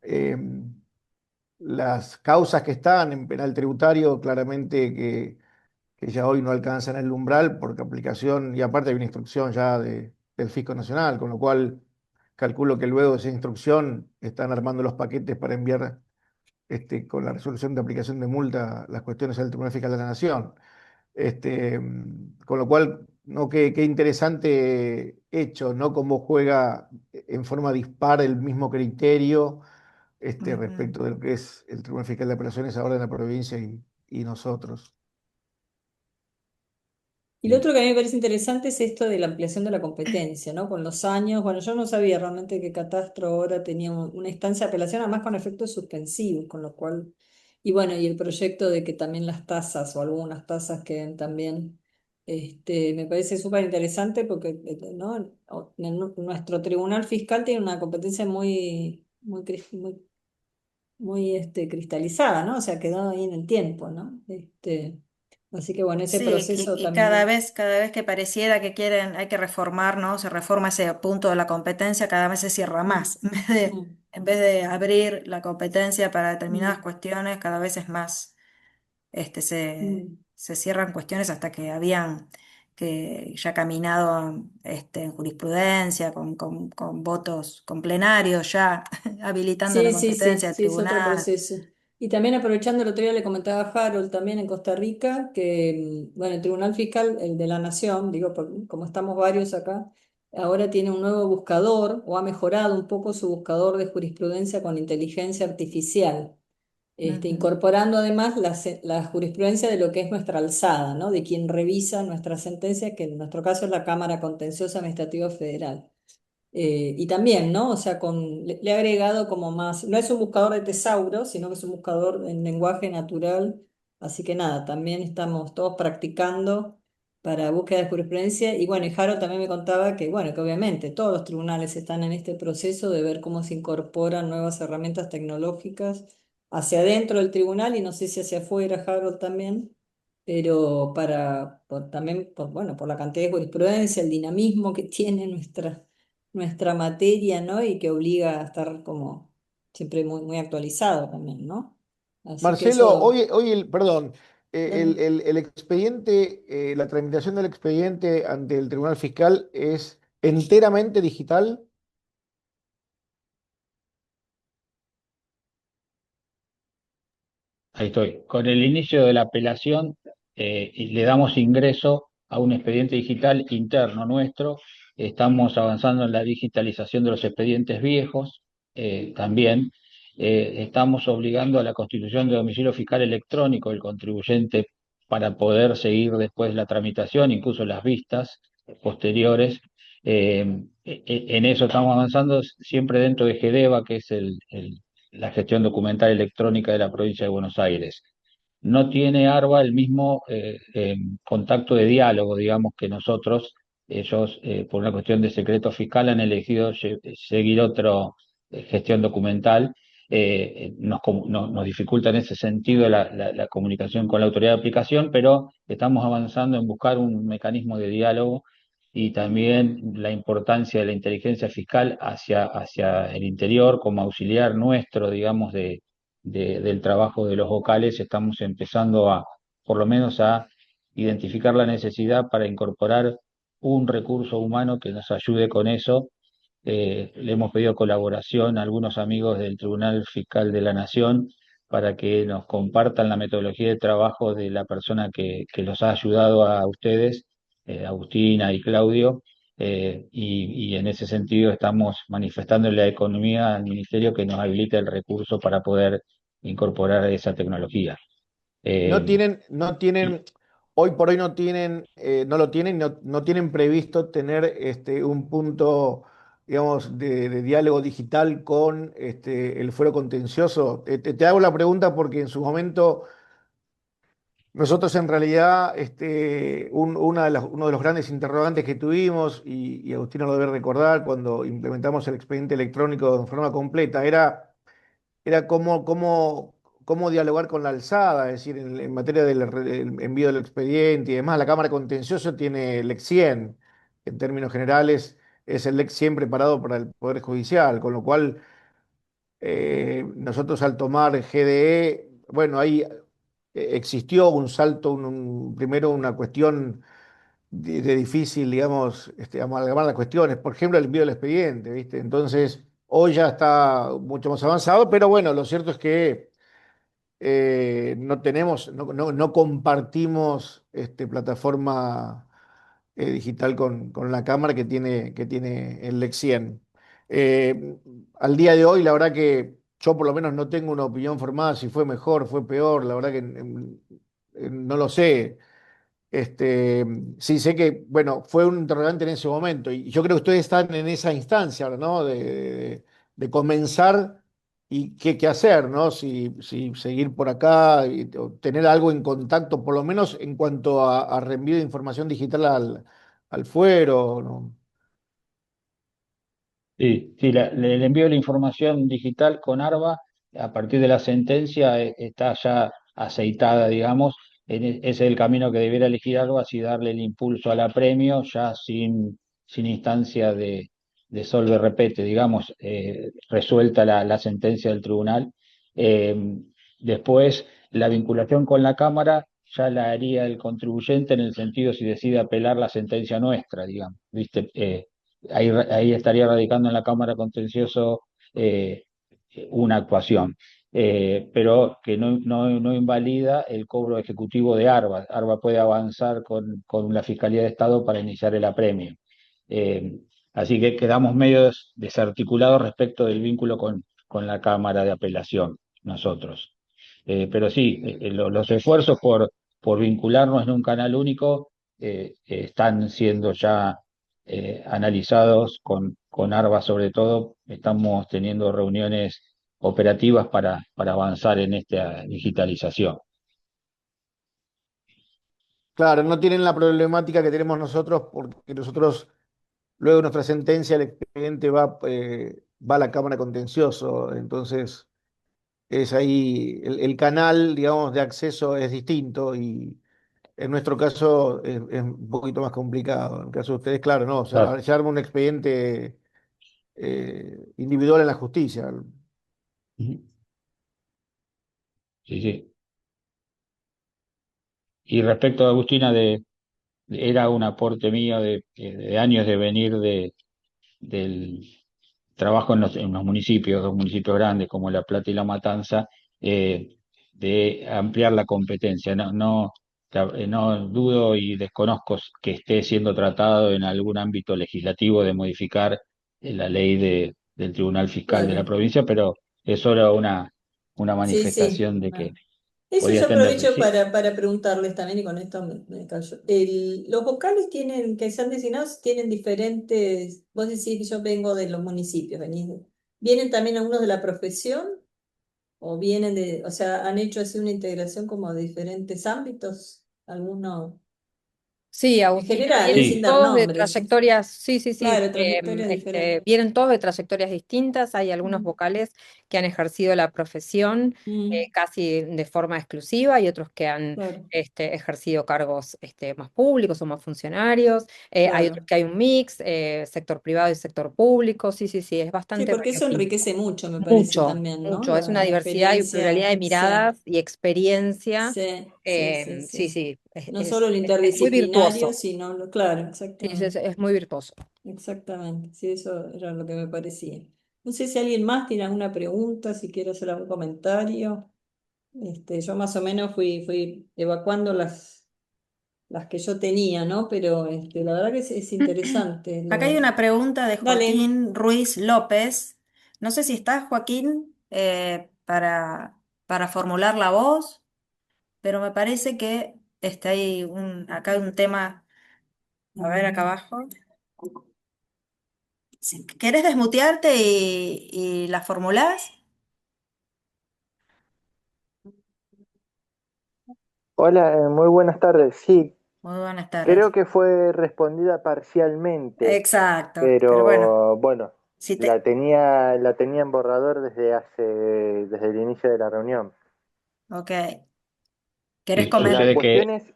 eh, las causas que están en penal tributario, claramente que ya hoy no alcanzan el umbral porque aplicación, y aparte hay una instrucción ya del Fisco Nacional, con lo cual calculo que luego de esa instrucción están armando los paquetes para enviar con la resolución de aplicación de multa las cuestiones al Tribunal Fiscal de la Nación. Con lo cual, ¿no? Qué interesante hecho, ¿no? Cómo juega en forma dispar el mismo criterio Ujú. respecto de lo que es el Tribunal Fiscal de Apelaciones ahora en la provincia y nosotros. Y lo otro que a mí me parece interesante es esto de la ampliación de la competencia, ¿no? Con los años, bueno, yo no sabía realmente que Catastro ahora tenía una instancia de apelación, además con efectos suspensivos, con lo cual, y bueno, y el proyecto de que también las tasas o algunas tasas queden también, me parece súper interesante porque, ¿no? Nuestro tribunal fiscal tiene una competencia muy cristalizada, ¿no? O sea, quedó ahí en el tiempo, ¿no? Así que bueno, ese Sí, proceso y también. cada vez que pareciera que quieren, hay que reformar, ¿no? Se reforma ese punto de la competencia, cada vez se cierra Mm, más. mm, En vez de abrir la competencia para determinadas mm, cuestiones, cada vez es más, mm. se cierran cuestiones hasta que habían que ya caminado en jurisprudencia, con votos, con plenarios ya habilitando la Sí, sí, sí, competencia del sí, es otro tribunal. proceso. Y también aprovechando, el otro día le comentaba a Harold también en Costa Rica que, bueno, el Tribunal Fiscal, el de la Nación, digo, como estamos varios acá, ahora tiene un nuevo buscador o ha mejorado un poco su buscador de jurisprudencia con inteligencia artificial. Ujú, Incorporando además la jurisprudencia de lo que es nuestra alzada, ¿no? De quien revisa nuestra sentencia, que en nuestro caso es la Cámara Contenciosa Administrativa Federal. Y también, ¿no? O sea, le he agregado como más, no es un buscador de tesauro, sino que es un buscador en lenguaje natural. Así que nada, también estamos todos practicando para búsqueda de jurisprudencia. Y bueno, y Jaro también me contaba que, bueno, que obviamente todos los tribunales están en este proceso de ver cómo se incorporan nuevas herramientas tecnológicas hacia adentro del tribunal y no sé si hacia afuera, Harold también, pero también, bueno, por la cantidad de jurisprudencia, el dinamismo que tiene nuestra materia, ¿no? Y que obliga a estar como siempre muy, muy actualizado también, ¿no? Así que Marcelo, eso, perdón, dale. el expediente, la tramitación del expediente ante el Tribunal Fiscal es enteramente digital. ahí estoy. Con el inicio de la apelación, y le damos ingreso a un expediente digital interno nuestro. Estamos avanzando en la digitalización de los expedientes viejos también. Estamos obligando a la constitución de domicilio fiscal electrónico del contribuyente para poder seguir después la tramitación, incluso las vistas posteriores. En eso estamos avanzando siempre dentro de GEDEVA, que es la gestión documental electrónica de la provincia de Buenos Aires. No tiene ARBA el mismo contacto de diálogo, digamos, que nosotros. Ellos, por una cuestión de secreto fiscal, han elegido seguir otra gestión documental. Nos dificulta en ese sentido la comunicación con la autoridad de aplicación, pero estamos avanzando en buscar un mecanismo de diálogo y también la importancia de la inteligencia fiscal hacia el interior como auxiliar nuestro, digamos, del trabajo de los vocales. Estamos empezando por lo menos a identificar la necesidad para incorporar un recurso humano que nos ayude con eso. Le hemos pedido colaboración a algunos amigos del Tribunal Fiscal de la Nación para que nos compartan la metodología de trabajo de la persona que los ha ayudado a ustedes, Agustina y Claudio, y en ese sentido estamos manifestando la economía al Ministerio que nos habilite el recurso para poder incorporar esa tecnología. No Eh, tienen, no tienen, hoy por hoy no tienen, no lo tienen, no tienen previsto tener un punto, digamos, de diálogo digital con el fuero contencioso. Te hago la pregunta porque en su momento nosotros en realidad, uno de los grandes interrogantes que tuvimos, y Agustina lo debe recordar, cuando implementamos el expediente electrónico de forma completa, era cómo dialogar con la alzada, es decir, en materia del envío del expediente y demás. La Cámara Contencioso tiene el LEC 100, en términos generales, es el LEC 100 preparado para el Poder Judicial, con lo cual nosotros al tomar GDE, bueno, ahí existió un salto, primero una cuestión de difícil, digamos, amalgamar las cuestiones, por ejemplo, el envío del expediente, ¿viste? Entonces, hoy ya está mucho más avanzado, pero bueno, lo cierto es que no tenemos, no compartimos plataforma digital con la cámara que tiene el Lexien. Eh, Al día de hoy, la verdad que yo por lo menos no tengo una opinión formada si fue mejor, fue peor, la verdad que no lo sé. Sí sé que, bueno, fue un interrogante en ese momento y yo creo que ustedes están en esa instancia ahora, ¿no? De comenzar y qué hacer, ¿no? Si seguir por acá o tener algo en contacto, por lo menos en cuanto a reenvío de información digital al fuero, ¿no? Sí, sí, el envío de la información digital con ARBA a partir de la sentencia está ya aceitada, digamos. Ese es el camino que debiera elegir ARBA, así darle el impulso al apremio, ya sin instancia de solve repete, digamos, resuelta la sentencia del tribunal. Eh, Después, la vinculación con la Cámara ya la haría el contribuyente en el sentido si decide apelar la sentencia nuestra, digamos, ¿viste? Ahí estaría radicando en la Cámara Contencioso eh, una actuación, pero que no invalida el cobro ejecutivo de ARBA. ARBA puede avanzar con la Fiscalía de Estado para iniciar el apremio. Eh, Así que quedamos medio desarticulados respecto del vínculo con la Cámara de Apelación, nosotros. Pero sí, los esfuerzos por vincularnos en un canal único están siendo ya analizados con ARBA sobre todo. Estamos teniendo reuniones operativas para avanzar en esta digitalización. Claro, no tienen la problemática que tenemos nosotros porque nosotros, luego de nuestra sentencia, el expediente va a la Cámara Contencioso, entonces es ahí, el canal, digamos, de acceso es distinto y en nuestro caso es un poquito más complicado. En el caso de ustedes, claro, no, o Claro. sea, se arma un expediente individual en la justicia. Ujú. Sí, sí. Y respecto a Agustina, era un aporte mío de años de venir del trabajo en los municipios, dos municipios grandes como La Plata y La Matanza, de ampliar la competencia. No dudo y desconozco que esté siendo tratado en algún ámbito legislativo de modificar la ley del Tribunal Fiscal de la Claro, provincia, pero es solo una sí, sí. manifestación de que Ah. Eso podía yo extenderse. aprovecho Sí, para preguntarles también, y con esto me callo. Los vocales tienen, que sean designados, tienen diferentes, vos decís, yo vengo de los municipios, ¿vienen también algunos de la profesión? ¿O vienen de, o sea, han hecho así una integración como de diferentes ámbitos? Algunos, Sí, en Agustina, general, vienen sin sí, dar todos de nombres. trayectorias, sí, sí, sí, Claro, trayectorias diferentes. vienen todos de trayectorias distintas. Hay algunos Mm, vocales que han ejercido la profesión mm, casi de forma exclusiva y otros que han claro, ejercido cargos más públicos o más funcionarios. Hay otros claro. que hay un mix, sector privado y sector público. Sí, sí, sí, es Sí, bastante porque eso variopinto. enriquece mucho, me parece Mucho, también, ¿no? mucho. Es una La diversidad y pluralidad experiencia, de sí, miradas y experiencia. sí, sí, sí, Sí, sí. sí, No solo lo es muy interdisciplinario, virtuoso. sino claro, Sí, exactamente, es muy virtuoso. exactamente. Sí, eso era lo que me parecía. No sé si alguien más tiene alguna pregunta, si quiere hacer algún comentario. Yo más o menos fui evacuando las que yo tenía, ¿no? Pero la verdad que es interesante. Acá hay una pregunta de Dale. Joaquín Ruiz López. No sé si estás, Joaquín, para formular la voz, pero me parece que está ahí acá hay un tema. A ver, acá abajo. Si ¿querés desmutearte y la formulás? Hola, muy buenas tardes. Sí, Muy buenas creo tardes. que fue respondida parcialmente, Exacto, pero bueno, pero bueno, si te... la tenía en borrador desde el inicio de la reunión. Ok. ¿Querés sí, La comentar? sucede que cuestión es,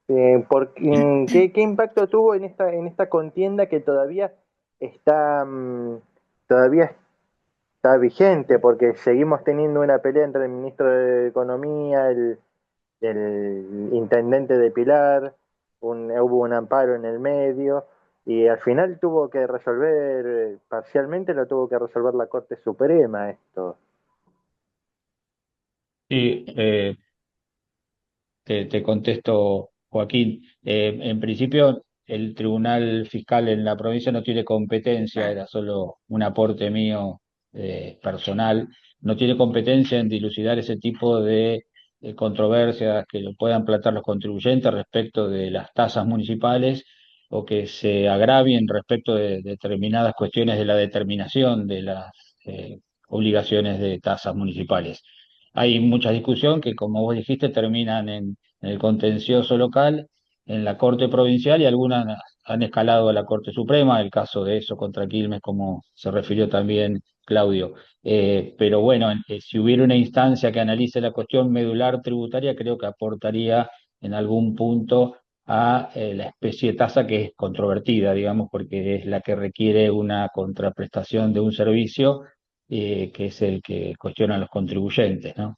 ¿qué impacto tuvo en esta contienda que está, mm, todavía está vigente? Porque seguimos teniendo una pelea entre el ministro de Economía, el intendente de Pilar, hubo un amparo en el medio y al final tuvo que resolver, parcialmente lo tuvo que resolver la Corte Suprema esto. sí, te contesto, Joaquín. En principio, el Tribunal Fiscal en la provincia no tiene competencia, Claro. era solo un aporte mío personal, no tiene competencia en dilucidar ese tipo de controversias que lo puedan plantear los contribuyentes respecto de las tasas municipales o que se agravien respecto de determinadas cuestiones de la determinación de las obligaciones de tasas municipales. Hay mucha discusión que, como vos dijiste, terminan en el contencioso local, en la Corte Provincial y algunas han escalado a la Corte Suprema, el caso de eso contra Quilmes, como se refirió también Claudio. Pero bueno, si hubiera una instancia que analice la cuestión medular tributaria, creo que aportaría en algún punto a la especie de tasa que es controvertida, digamos, porque es la que requiere una contraprestación de un servicio que es el que cuestionan los contribuyentes, ¿no?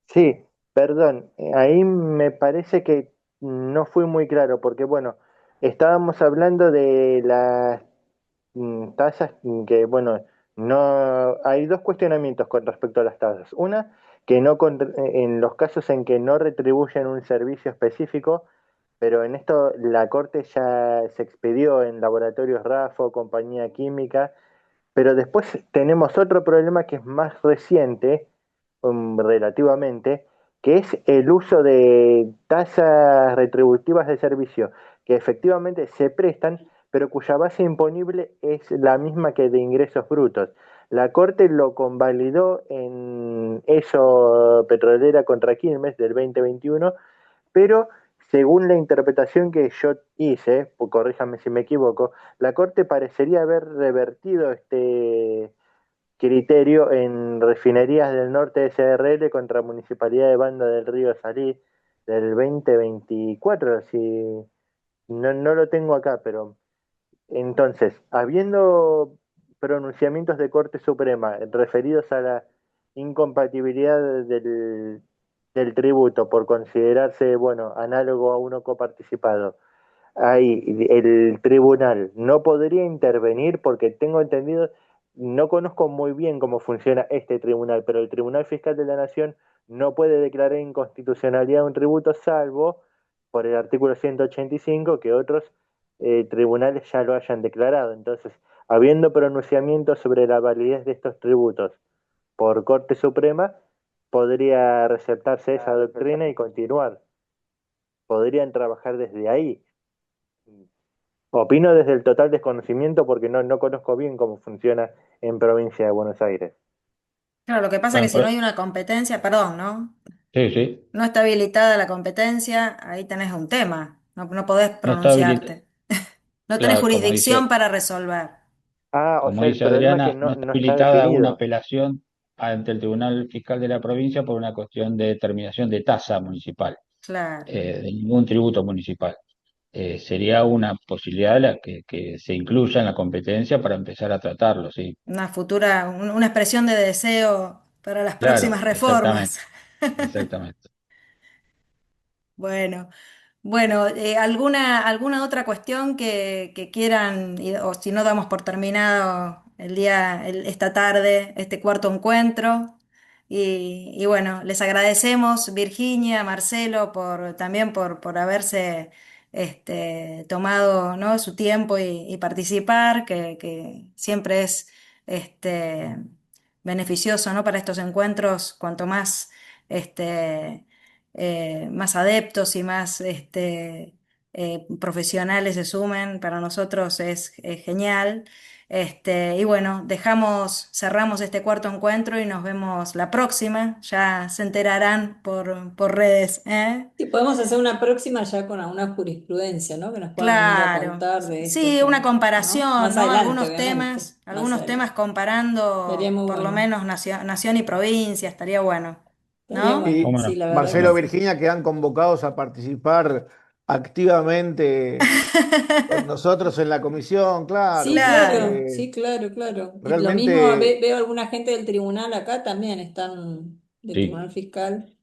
Sí, perdón, ahí me parece que no fui muy claro porque bueno, estábamos hablando de las tasas que bueno, no hay dos cuestionamientos con respecto a las tasas. Una, que no en los casos en que no retribuyen un servicio específico. Pero en esto la Corte ya se expidió en laboratorios RAFO, compañía química, pero después tenemos otro problema que es más reciente, relativamente, que es el uso de tasas retributivas de servicio, que efectivamente se prestan, pero cuya base imponible es la misma que de ingresos brutos. La Corte lo convalidó en eso Petrolera contra Quilmes del 2021, pero según la interpretación que yo hice, corríjame si me equivoco, la Corte parecería haber revertido este criterio en refinerías del norte de SRL contra Municipalidad de Banda del Río Salí del 2024, si no lo tengo acá, pero entonces, habiendo pronunciamientos de Corte Suprema referidos a la incompatibilidad del tributo por considerarse, bueno, análogo a uno coparticipado, ahí el tribunal no podría intervenir porque tengo entendido, no conozco muy bien cómo funciona este tribunal, pero el Tribunal Fiscal de la Nación no puede declarar inconstitucionalidad un tributo salvo por el artículo 185 que otros tribunales ya lo hayan declarado. Entonces, habiendo pronunciamientos sobre la validez de estos tributos por Corte Suprema, podría receptarse esa doctrina y continuar. Podrían trabajar desde ahí. Opino desde el total desconocimiento porque no conozco bien cómo funciona en provincia de Buenos Aires. Claro, lo que pasa es Bueno, que si no hay una competencia, perdón, ¿no? sí, sí, No está habilitada la competencia, ahí tenés un tema, no podés no está habilitado, pronunciarte, no tenés claro, jurisdicción para resolver. O como sea, el dice problema es que Adriana, no está no está habilitada una definido. apelación ante el Tribunal Fiscal de la provincia por una cuestión de determinación de tasa municipal, Claro, de ningún tributo municipal. Sería una posibilidad que se incluya en la competencia para empezar a tratarlo, sí. una futura, una expresión de deseo para las Claro, próximas exactamente, reformas. exactamente. Bueno. Bueno, ¿alguna otra cuestión que quieran, o si no damos por terminado esta tarde, este cuarto encuentro? Y bueno, les agradecemos, Virginia, Marcelo, también por haberse tomado, ¿no?, su tiempo y participar, que siempre es este, beneficioso, ¿no?, para estos encuentros, cuanto más más adeptos y más profesionales se sumen, para nosotros es genial. Y bueno, cerramos este cuarto encuentro y nos vemos la próxima. Ya se enterarán por redes, ¿eh? Sí, podemos hacer una próxima ya con alguna jurisprudencia, ¿no? Que nos puedan venir a Claro. contar de esto Sí, una ¿no? comparación, Más ¿no? adelante, obviamente, más Algunos temas adelante. Estaría comparando muy por lo bueno, menos nación y provincia, estaría bueno, estaría ¿no? bueno, ¿Cómo sí, no? la verdad ¿Cómo que Marcelo, no? sí. Virginia, quedan convocados a participar activamente con nosotros en la comisión, claro, Sí, Claro. claro, porque sí, claro, claro. Y lo mismo realmente veo alguna gente del tribunal acá también, están del Sí, tribunal fiscal,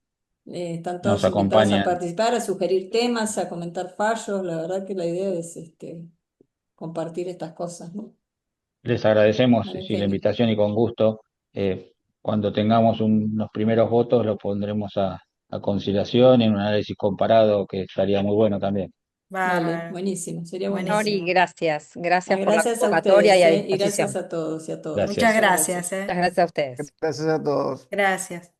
están nos todos invitados a acompañan. participar, a sugerir temas, a comentar fallos. La verdad que la idea es compartir estas cosas, ¿no? Les agradecemos Vale, sí, la genial. invitación y con gusto. Cuando tengamos unos primeros votos, los pondremos a consideración en un análisis comparado que estaría muy bueno también. Dale, Bárbaro. buenísimo, sería Nori, buenísimo. Buenísimo. gracias. Ah, Gracias por la gracias a convocatoria y ustedes, a y gracias disposición. a todos y a todas. Muchas Gracias. Muchas gracias, gracias. Muchas gracias a ustedes. gracias a todos. Gracias.